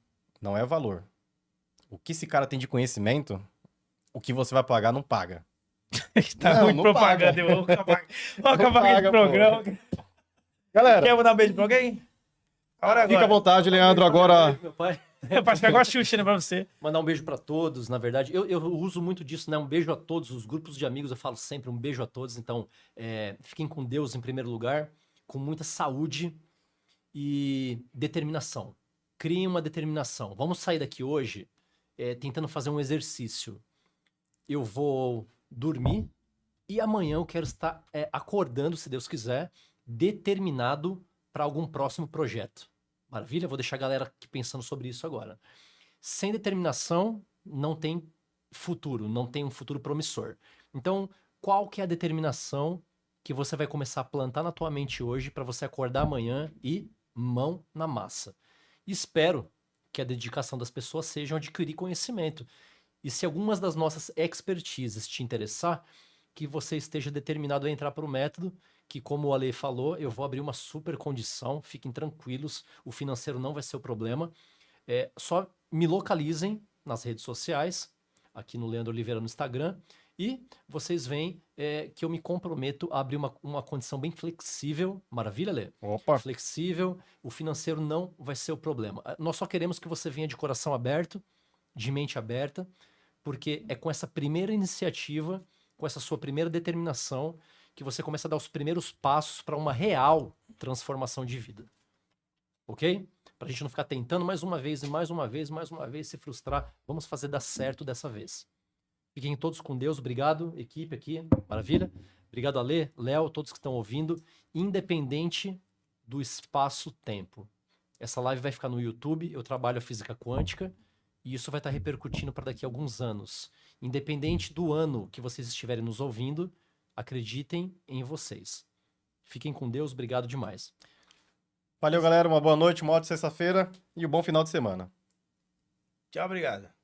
não é valor. O que esse cara tem de conhecimento, o que você vai pagar não paga. Tá Não, muito não propaganda, paga. vamos acabar Não com esse paga, programa. Galera, Quer mandar um beijo pra alguém? Agora. fica à vontade, Leandro, agora. Meu pai. Parece que pegou a Xuxa, né, pra você. Mandar um beijo pra todos, na verdade. Eu uso muito disso, né? Um beijo a todos, os grupos de amigos, eu falo sempre um beijo a todos. Então, fiquem com Deus em primeiro lugar, com muita saúde e determinação. Criem uma determinação. Vamos sair daqui hoje tentando fazer um exercício. Eu vou dormir E amanhã eu quero estar acordando, se Deus quiser, determinado para algum próximo projeto. Maravilha? Vou deixar a galera aqui pensando sobre isso agora. Sem determinação, não tem futuro, não tem um futuro promissor. Então, qual que é a determinação que você vai começar a plantar na tua mente hoje para você acordar amanhã e mão na massa? Espero que a dedicação das pessoas seja adquirir conhecimento. E se algumas das nossas expertises te interessar, que você esteja determinado a entrar para o método, que como o Ale falou, eu vou abrir uma super condição, fiquem tranquilos, o financeiro não vai ser o problema. Só me localizem nas redes sociais, aqui no Leandro Oliveira no Instagram, e vocês veem que eu me comprometo a abrir uma condição bem flexível. Maravilha, Lê? Opa! Flexível, o financeiro não vai ser o problema. Nós só queremos que você venha de coração aberto, de mente aberta, porque é com essa primeira iniciativa, com essa sua primeira determinação, que você começa a dar os primeiros passos para uma real transformação de vida. Ok? Para a gente não ficar tentando mais uma vez, e mais uma vez, mais uma vez, se frustrar. Vamos fazer dar certo dessa vez. Fiquem todos com Deus. Obrigado, equipe aqui. Maravilha. Obrigado, Ale, Léo, todos que estão ouvindo. Independente do espaço-tempo. Essa live vai ficar no YouTube. Eu trabalho a física quântica. E isso vai estar repercutindo para daqui a alguns anos. Independente do ano que vocês estiverem nos ouvindo, acreditem em vocês. Fiquem com Deus. Obrigado demais. Valeu, galera. Uma boa noite, uma ótima sexta-feira e um bom final de semana. Tchau, obrigado.